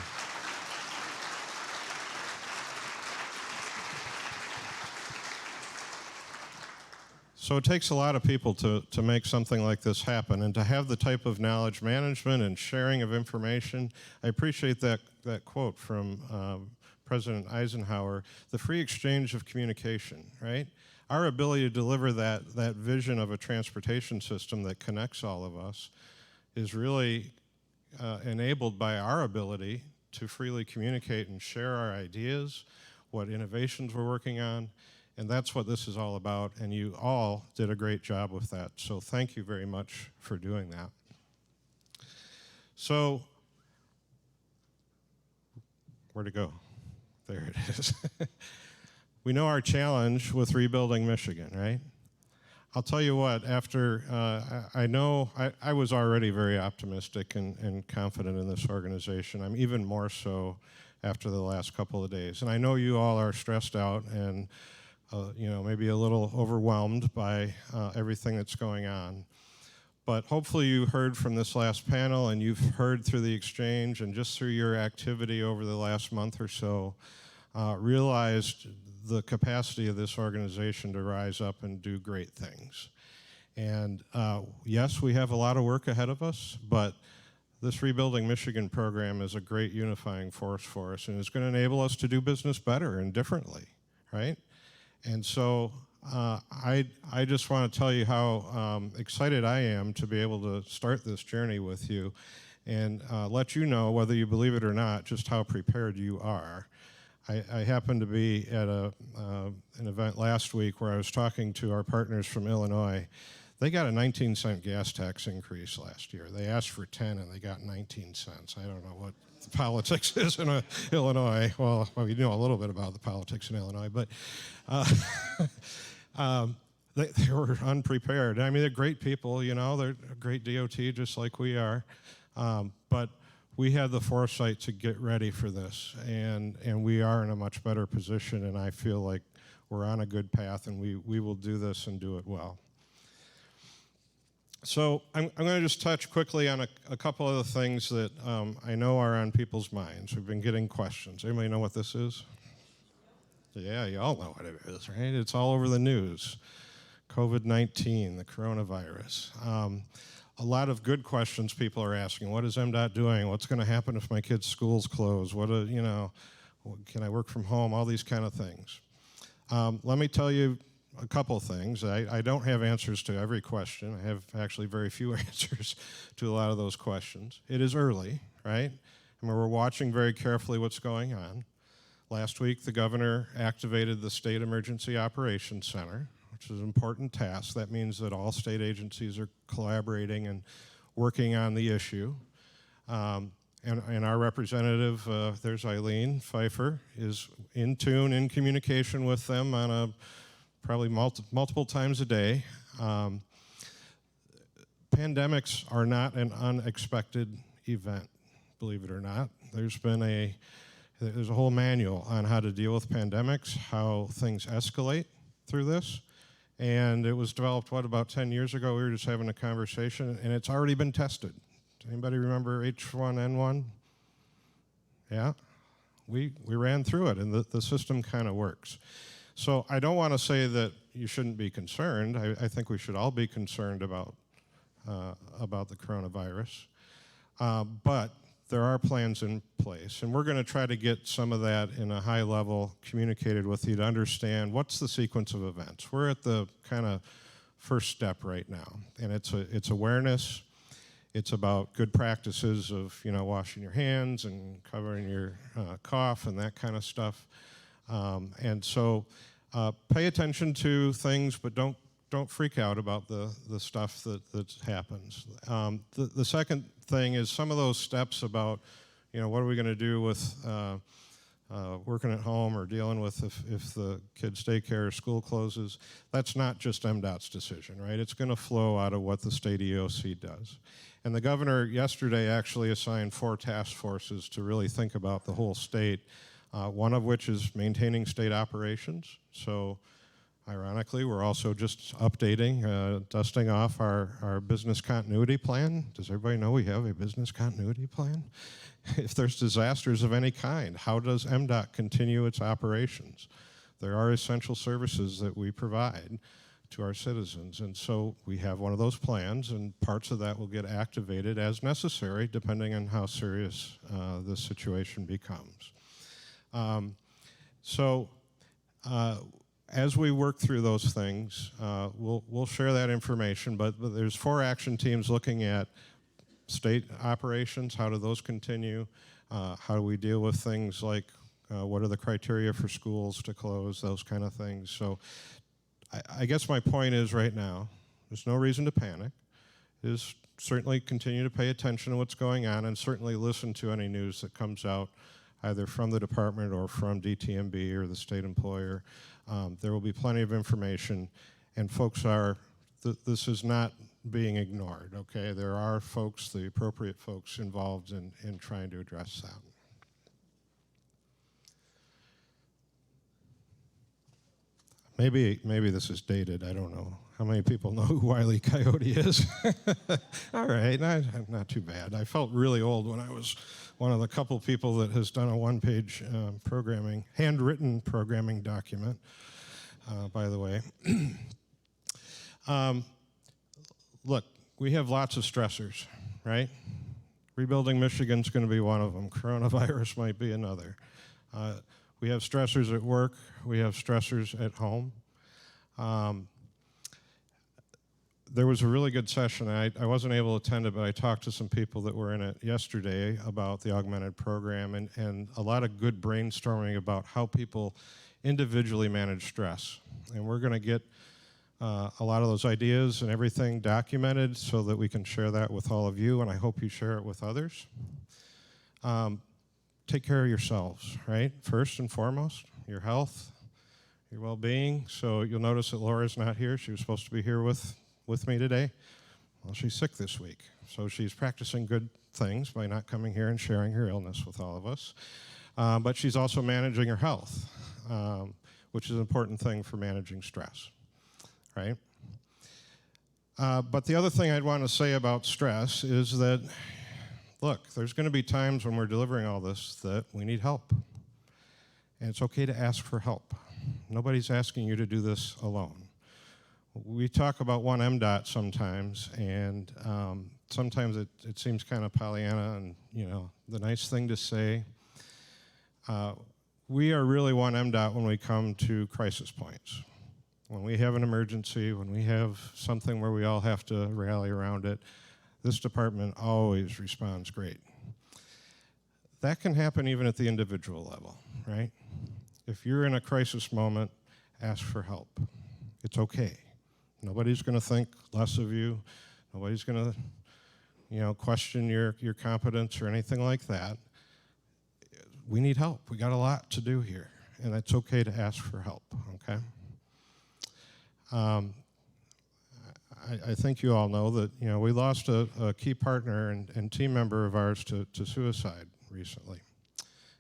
So it takes a lot of people to make something like this happen, and to have the type of knowledge management and sharing of information. I appreciate that quote from President Eisenhower, the free exchange of communication, right? Our ability to deliver that vision of a transportation system that connects all of us is really enabled by our ability to freely communicate and share our ideas, what innovations we're working on. And that's what this is all about, and you all did a great job with that. So thank you very much for doing that. So, where to go? There it is. We know our challenge with rebuilding Michigan, right? I'll tell you what, after, I was already very optimistic and confident in this organization. I'm even more so after the last couple of days. And I know you all are stressed out and maybe a little overwhelmed by everything that's going on. But hopefully you heard from this last panel, and you've heard through the exchange and just through your activity over the last month or so, realized the capacity of this organization to rise up and do great things. And yes, we have a lot of work ahead of us, but this Rebuilding Michigan program is a great unifying force for us, and it's going to enable us to do business better and differently, right? And so I just want to tell you how excited I am to be able to start this journey with you and let you know, whether you believe it or not, just how prepared you are. I happened to be at an event last week where I was talking to our partners from Illinois. They got a 19-cent gas tax increase last year. They asked for 10 and they got 19 cents. I don't know what the politics is in Illinois. Well, we know a little bit about the politics in Illinois, but they were unprepared. I mean, they're great people, you know, they're a great DOT just like we are. But we had the foresight to get ready for this, and we are in a much better position, and I feel like we're on a good path, and we will do this and do it well. So I'm going to just touch quickly on a couple of the things that I know are on people's minds. We've been getting questions. Anybody know what this is? Yeah, you all know what it is, right? It's all over the news. COVID-19, the coronavirus. A lot of good questions people are asking. What is MDOT doing? What's going to happen if my kids' schools close? You know, can I work from home? All these kind of things. Let me tell you a couple things. I don't have answers to every question. I have actually very few answers to a lot of those questions. It is early, right? I mean, we're watching very carefully what's going on. Last week, the governor activated the State Emergency Operations Center, which is an important task. That means that all state agencies are collaborating and working on the issue. And our representative, there's Eileen Pfeiffer, is in tune, in communication with them on probably multiple times a day. Pandemics are not an unexpected event, believe it or not. There's a whole manual on how to deal with pandemics, how things escalate through this. And it was developed, about 10 years ago? We were just having a conversation, and it's already been tested. Anybody remember H1N1? Yeah? We ran through it, and the system kind of works. So I don't want to say that you shouldn't be concerned. I think we should all be concerned about the coronavirus. But there are plans in place, and we're going to try to get some of that in a high level communicated with you to understand what's the sequence of events. We're at the kind of first step right now, and it's awareness. It's about good practices of, you know, washing your hands and covering your cough and that kind of stuff. And so pay attention to things, but don't freak out about the stuff that happens. The second thing is some of those steps about, you know, what are we going to do with working at home or dealing with if the kids' daycare or school closes. That's not just MDOT's decision, right? It's going to flow out of what the state EOC does. And the governor yesterday actually assigned 4 task forces to really think about the whole state, one of which is maintaining state operations. So ironically, we're also just updating, dusting off our business continuity plan. Does everybody know we have a business continuity plan? If there's disasters of any kind, how does MDOT continue its operations? There are essential services that we provide to our citizens, and so we have one of those plans, and parts of that will get activated as necessary, depending on how serious this situation becomes. As we work through those things, we'll share that information, but there's 4 action teams looking at state operations. How do those continue? How do we deal with things like what are the criteria for schools to close, those kind of things. So I guess my point is right now, there's no reason to panic. Is certainly continue to pay attention to what's going on and certainly listen to any news that comes out either from the department or from DTMB or the state employer. There will be plenty of information, and folks this is not being ignored, okay? There are folks, the appropriate folks involved in trying to address that. I'm Maybe this is dated. I don't know. How many people know who Wile E. Coyote is? All right, not too bad. I felt really old when I was one of the couple people that has done a one-page handwritten programming document, by the way. Look, we have lots of stressors, right? Rebuilding Michigan's going to be one of them. Coronavirus might be another. We have stressors at work. We have stressors at home. There was a really good session. I wasn't able to attend it, but I talked to some people that were in it yesterday about the augmented program and a lot of good brainstorming about how people individually manage stress. And we're going to get a lot of those ideas and everything documented so that we can share that with all of you, and I hope you share it with others. Take care of yourselves, right? First and foremost, your health, your well-being. So you'll notice that Laura's not here. She was supposed to be here with me today. Well, she's sick this week. So she's practicing good things by not coming here and sharing her illness with all of us. But she's also managing her health, which is an important thing for managing stress, right? But the other thing I'd want to say about stress is that, look, there's going to be times when we're delivering all this that we need help. And it's okay to ask for help. Nobody's asking you to do this alone. We talk about one MDOT sometimes, and sometimes it seems kind of Pollyanna and, the nice thing to say. We are really one MDOT when we come to crisis points. When we have an emergency, when we have something where we all have to rally around it, this department always responds great. That can happen even at the individual level, right? If you're in a crisis moment, ask for help. It's okay. Nobody's going to think less of you. Nobody's going to, question your competence or anything like that. We need help. We got a lot to do here, and it's okay to ask for help, okay? I think you all know that, we lost a key partner and team member of ours to suicide recently.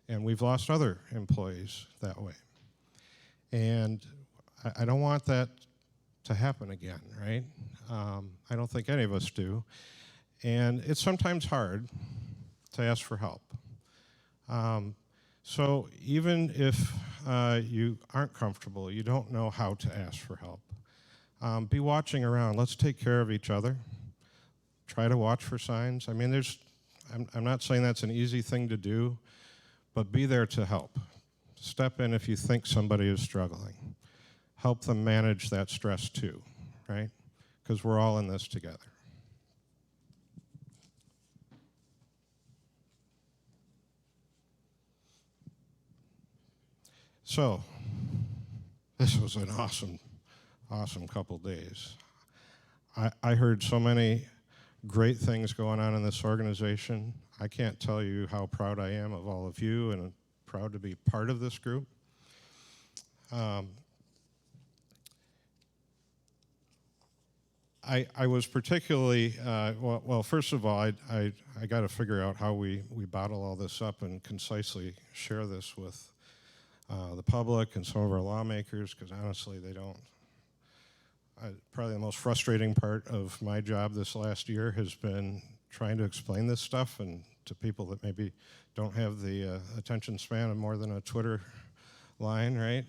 And we've lost other employees that way. And I don't want that to happen again, right? I don't think any of us do. And it's sometimes hard to ask for help. So even if you aren't comfortable, you don't know how to ask for help, be watching around. Let's take care of each other. Try to watch for signs. I mean, I'm not saying that's an easy thing to do, but be there to help. Step in if you think somebody is struggling. Help them manage that stress too, right? Because we're all in this together. So, this was an awesome couple days. I heard so many great things going on in this organization. I can't tell you how proud I am of all of you and proud to be part of this group. I was particularly, well, first of all, I got to figure out how we bottle all this up and concisely share this with the public and some of our lawmakers, because honestly, they don't. Probably the most frustrating part of my job this last year has been trying to explain this stuff and to people that maybe don't have the attention span of more than a Twitter line, right?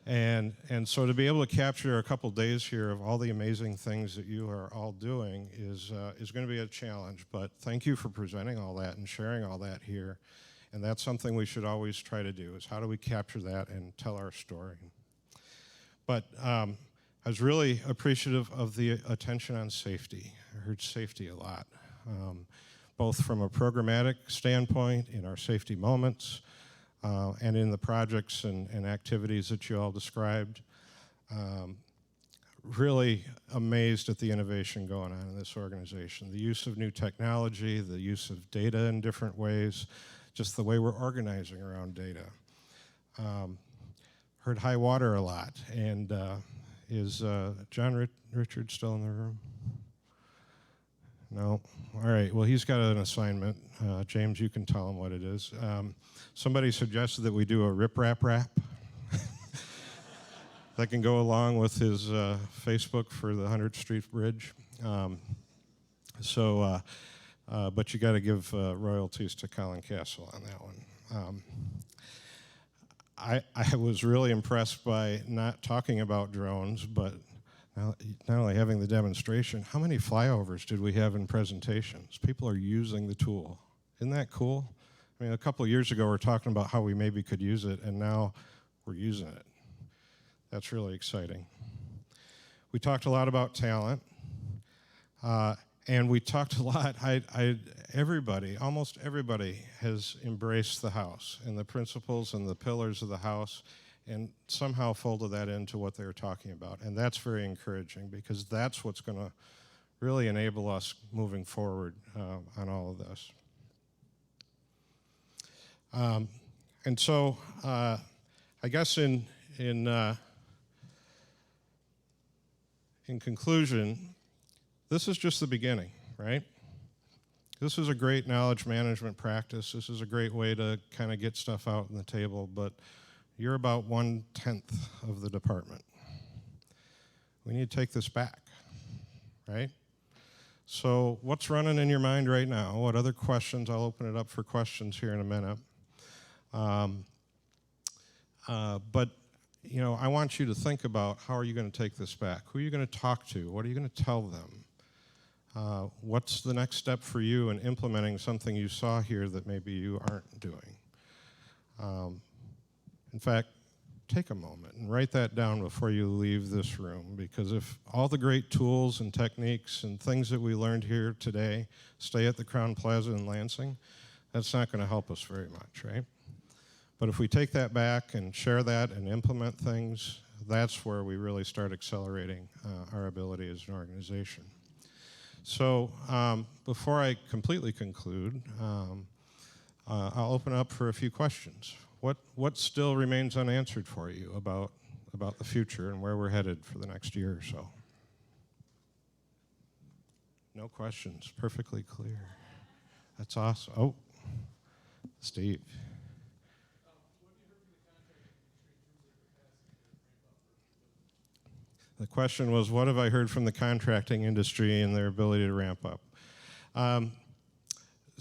And so to be able to capture a couple days here of all the amazing things that you are all doing is going to be a challenge. But thank you for presenting all that and sharing all that here. And that's something we should always try to do, is how do we capture that and tell our story. But I was really appreciative of the attention on safety. I heard safety a lot, both from a programmatic standpoint in our safety moments and in the projects and activities that you all described. Really amazed at the innovation going on in this organization. The use of new technology, the use of data in different ways, just the way we're organizing around data. Heard high water a lot, and is John Richard still in the room? No? All right, well, he's got an assignment. James, you can tell him what it is. Somebody suggested that we do a rip-rap rap. that can go along with his Facebook for the 100th Street Bridge. But you got to give royalties to Colin Castle on that one. I was really impressed by not talking about drones, but not only having the demonstration, how many flyovers did we have in presentations? People are using the tool. Isn't that cool? I mean, a couple of years ago, we were talking about how we maybe could use it, and now we're using it. That's really exciting. We talked a lot about talent, and we talked a lot. Almost everybody has embraced the house and the principles and the pillars of the house, and somehow folded that into what they were talking about. And that's very encouraging, because that's what's going to really enable us moving forward on all of this. And so I guess in conclusion, this is just the beginning, right? This is a great knowledge management practice. This is a great way to kind of get stuff out on the table, but you're about 1/10 of the department. We need to take this back, right? So what's running in your mind right now? What other questions? I'll open it up for questions here in a minute. But you know, I want you to think about, how are you going to take this back? Who are you going to talk to? What are you going to tell them? What's the next step for you in implementing something you saw here that maybe you aren't doing? In fact, take a moment and write that down before you leave this room, because if all the great tools and techniques and things that we learned here today stay at the Crown Plaza in Lansing, that's not going to help us very much, right? But if we take that back and share that and implement things, that's where we really start accelerating our ability as an organization. So before I completely conclude, I'll open up for a few questions. What still remains unanswered for you about the future and where we're headed for the next year or so? No questions. Perfectly clear. That's awesome. Oh, Steve. The question was, what have I heard from the contracting industry and their ability to ramp up?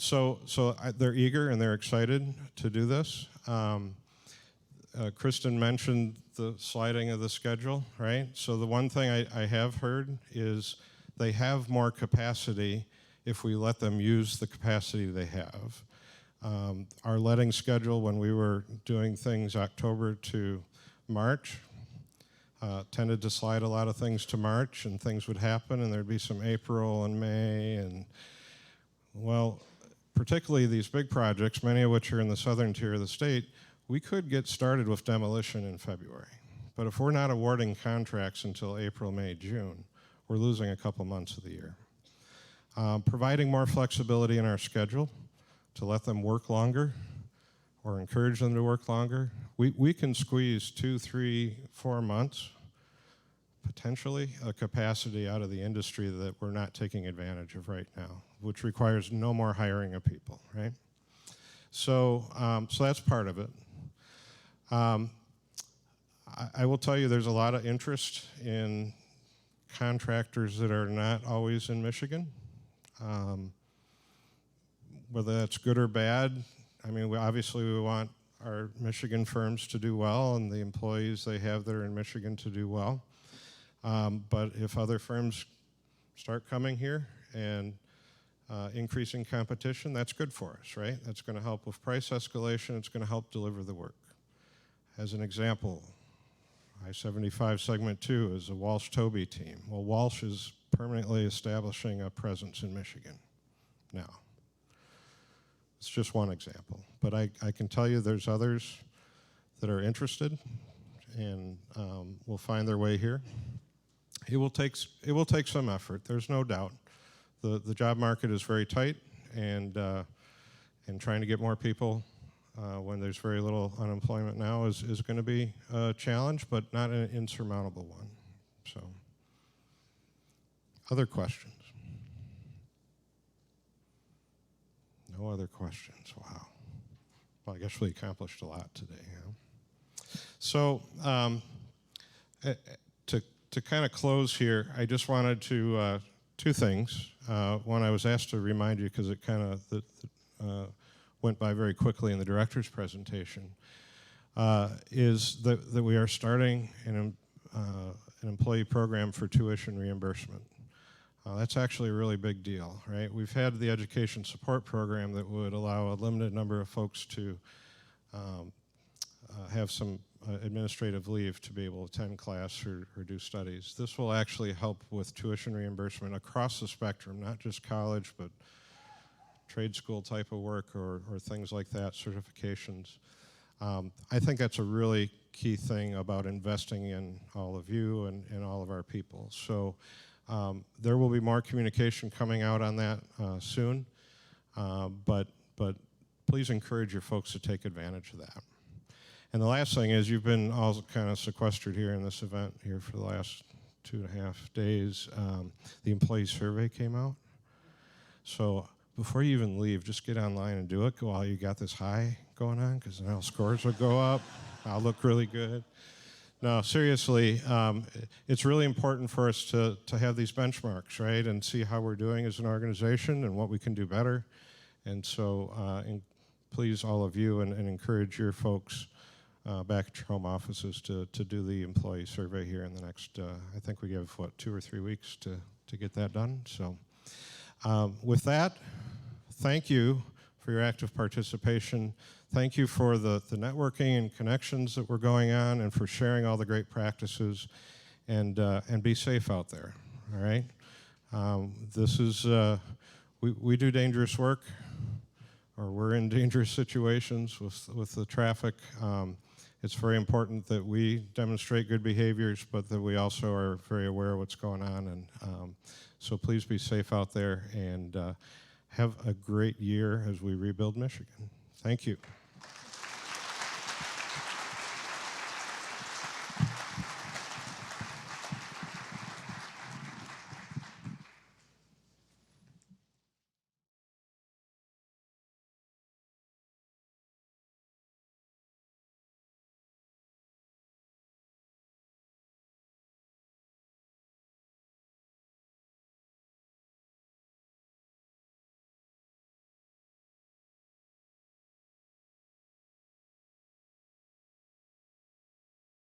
They're eager and they're excited to do this. Kristen mentioned the sliding of the schedule, right? So the one thing I have heard is they have more capacity if we let them use the capacity they have. Our letting schedule, when we were doing things October to March, tended to slide a lot of things to March, and things would happen, and there'd be some April and May, and well, particularly these big projects, many of which are in the southern tier of the state, we could get started with demolition in February. But if we're not awarding contracts until April, May, June, we're losing a couple months of the year. Providing more flexibility in our schedule to let them work longer or encourage them to work longer. We can squeeze 2, 3, 4 months, potentially, a capacity out of the industry that we're not taking advantage of right now, which requires no more hiring of people, right? So that's part of it. I will tell you, there's a lot of interest in contractors that are not always in Michigan. Whether that's good or bad, I mean, obviously we want our Michigan firms to do well and the employees they have that are in Michigan to do well. But if other firms start coming here and increasing competition, that's good for us, right? That's going to help with price escalation. It's going to help deliver the work. As an example, I-75 Segment 2 is a Walsh-Toby team. Well, Walsh is permanently establishing a presence in Michigan now. It's just one example. But I can tell you there's others that are interested and will find their way here. It will take some effort, there's no doubt. The job market is very tight, and trying to get more people when there's very little unemployment now is going to be a challenge, but not an insurmountable one. So, other questions? No other questions. Wow. Well, I guess we accomplished a lot today. Huh? So, To kind of close here, I just wanted to, two things. One, I was asked to remind you because it kind of went by very quickly in the director's presentation, is that we are starting an employee program for tuition reimbursement. That's actually a really big deal, right? We've had the education support program that would allow a limited number of folks to have some administrative leave to be able to attend class or do studies. This will actually help with tuition reimbursement across the spectrum, not just college, but trade school type of work or things like that, certifications. I think that's a really key thing about investing in all of you and all of our people. So there will be more communication coming out on that soon, but please encourage your folks to take advantage of that. And the last thing is you've been all kind of sequestered here in this event here for the last 2.5 days. The employee survey came out. So before you even leave, just get online and do it while you got this high going on, because then scores will go up. I'll look really good. No, seriously, it's really important for us to have these benchmarks, right, and see how we're doing as an organization and what we can do better. And so please, all of you, and encourage your folks back at your home offices to do the employee survey here in the next, I think we have, 2 or 3 weeks to get that done. So with that, thank you for your active participation. Thank you for the networking and connections that were going on and for sharing all the great practices, and be safe out there, all right? This is, we do dangerous work, or we're in dangerous situations with the traffic. It's very important that we demonstrate good behaviors, but that we also are very aware of what's going on. And so please be safe out there, and have a great year as we rebuild Michigan. Thank you.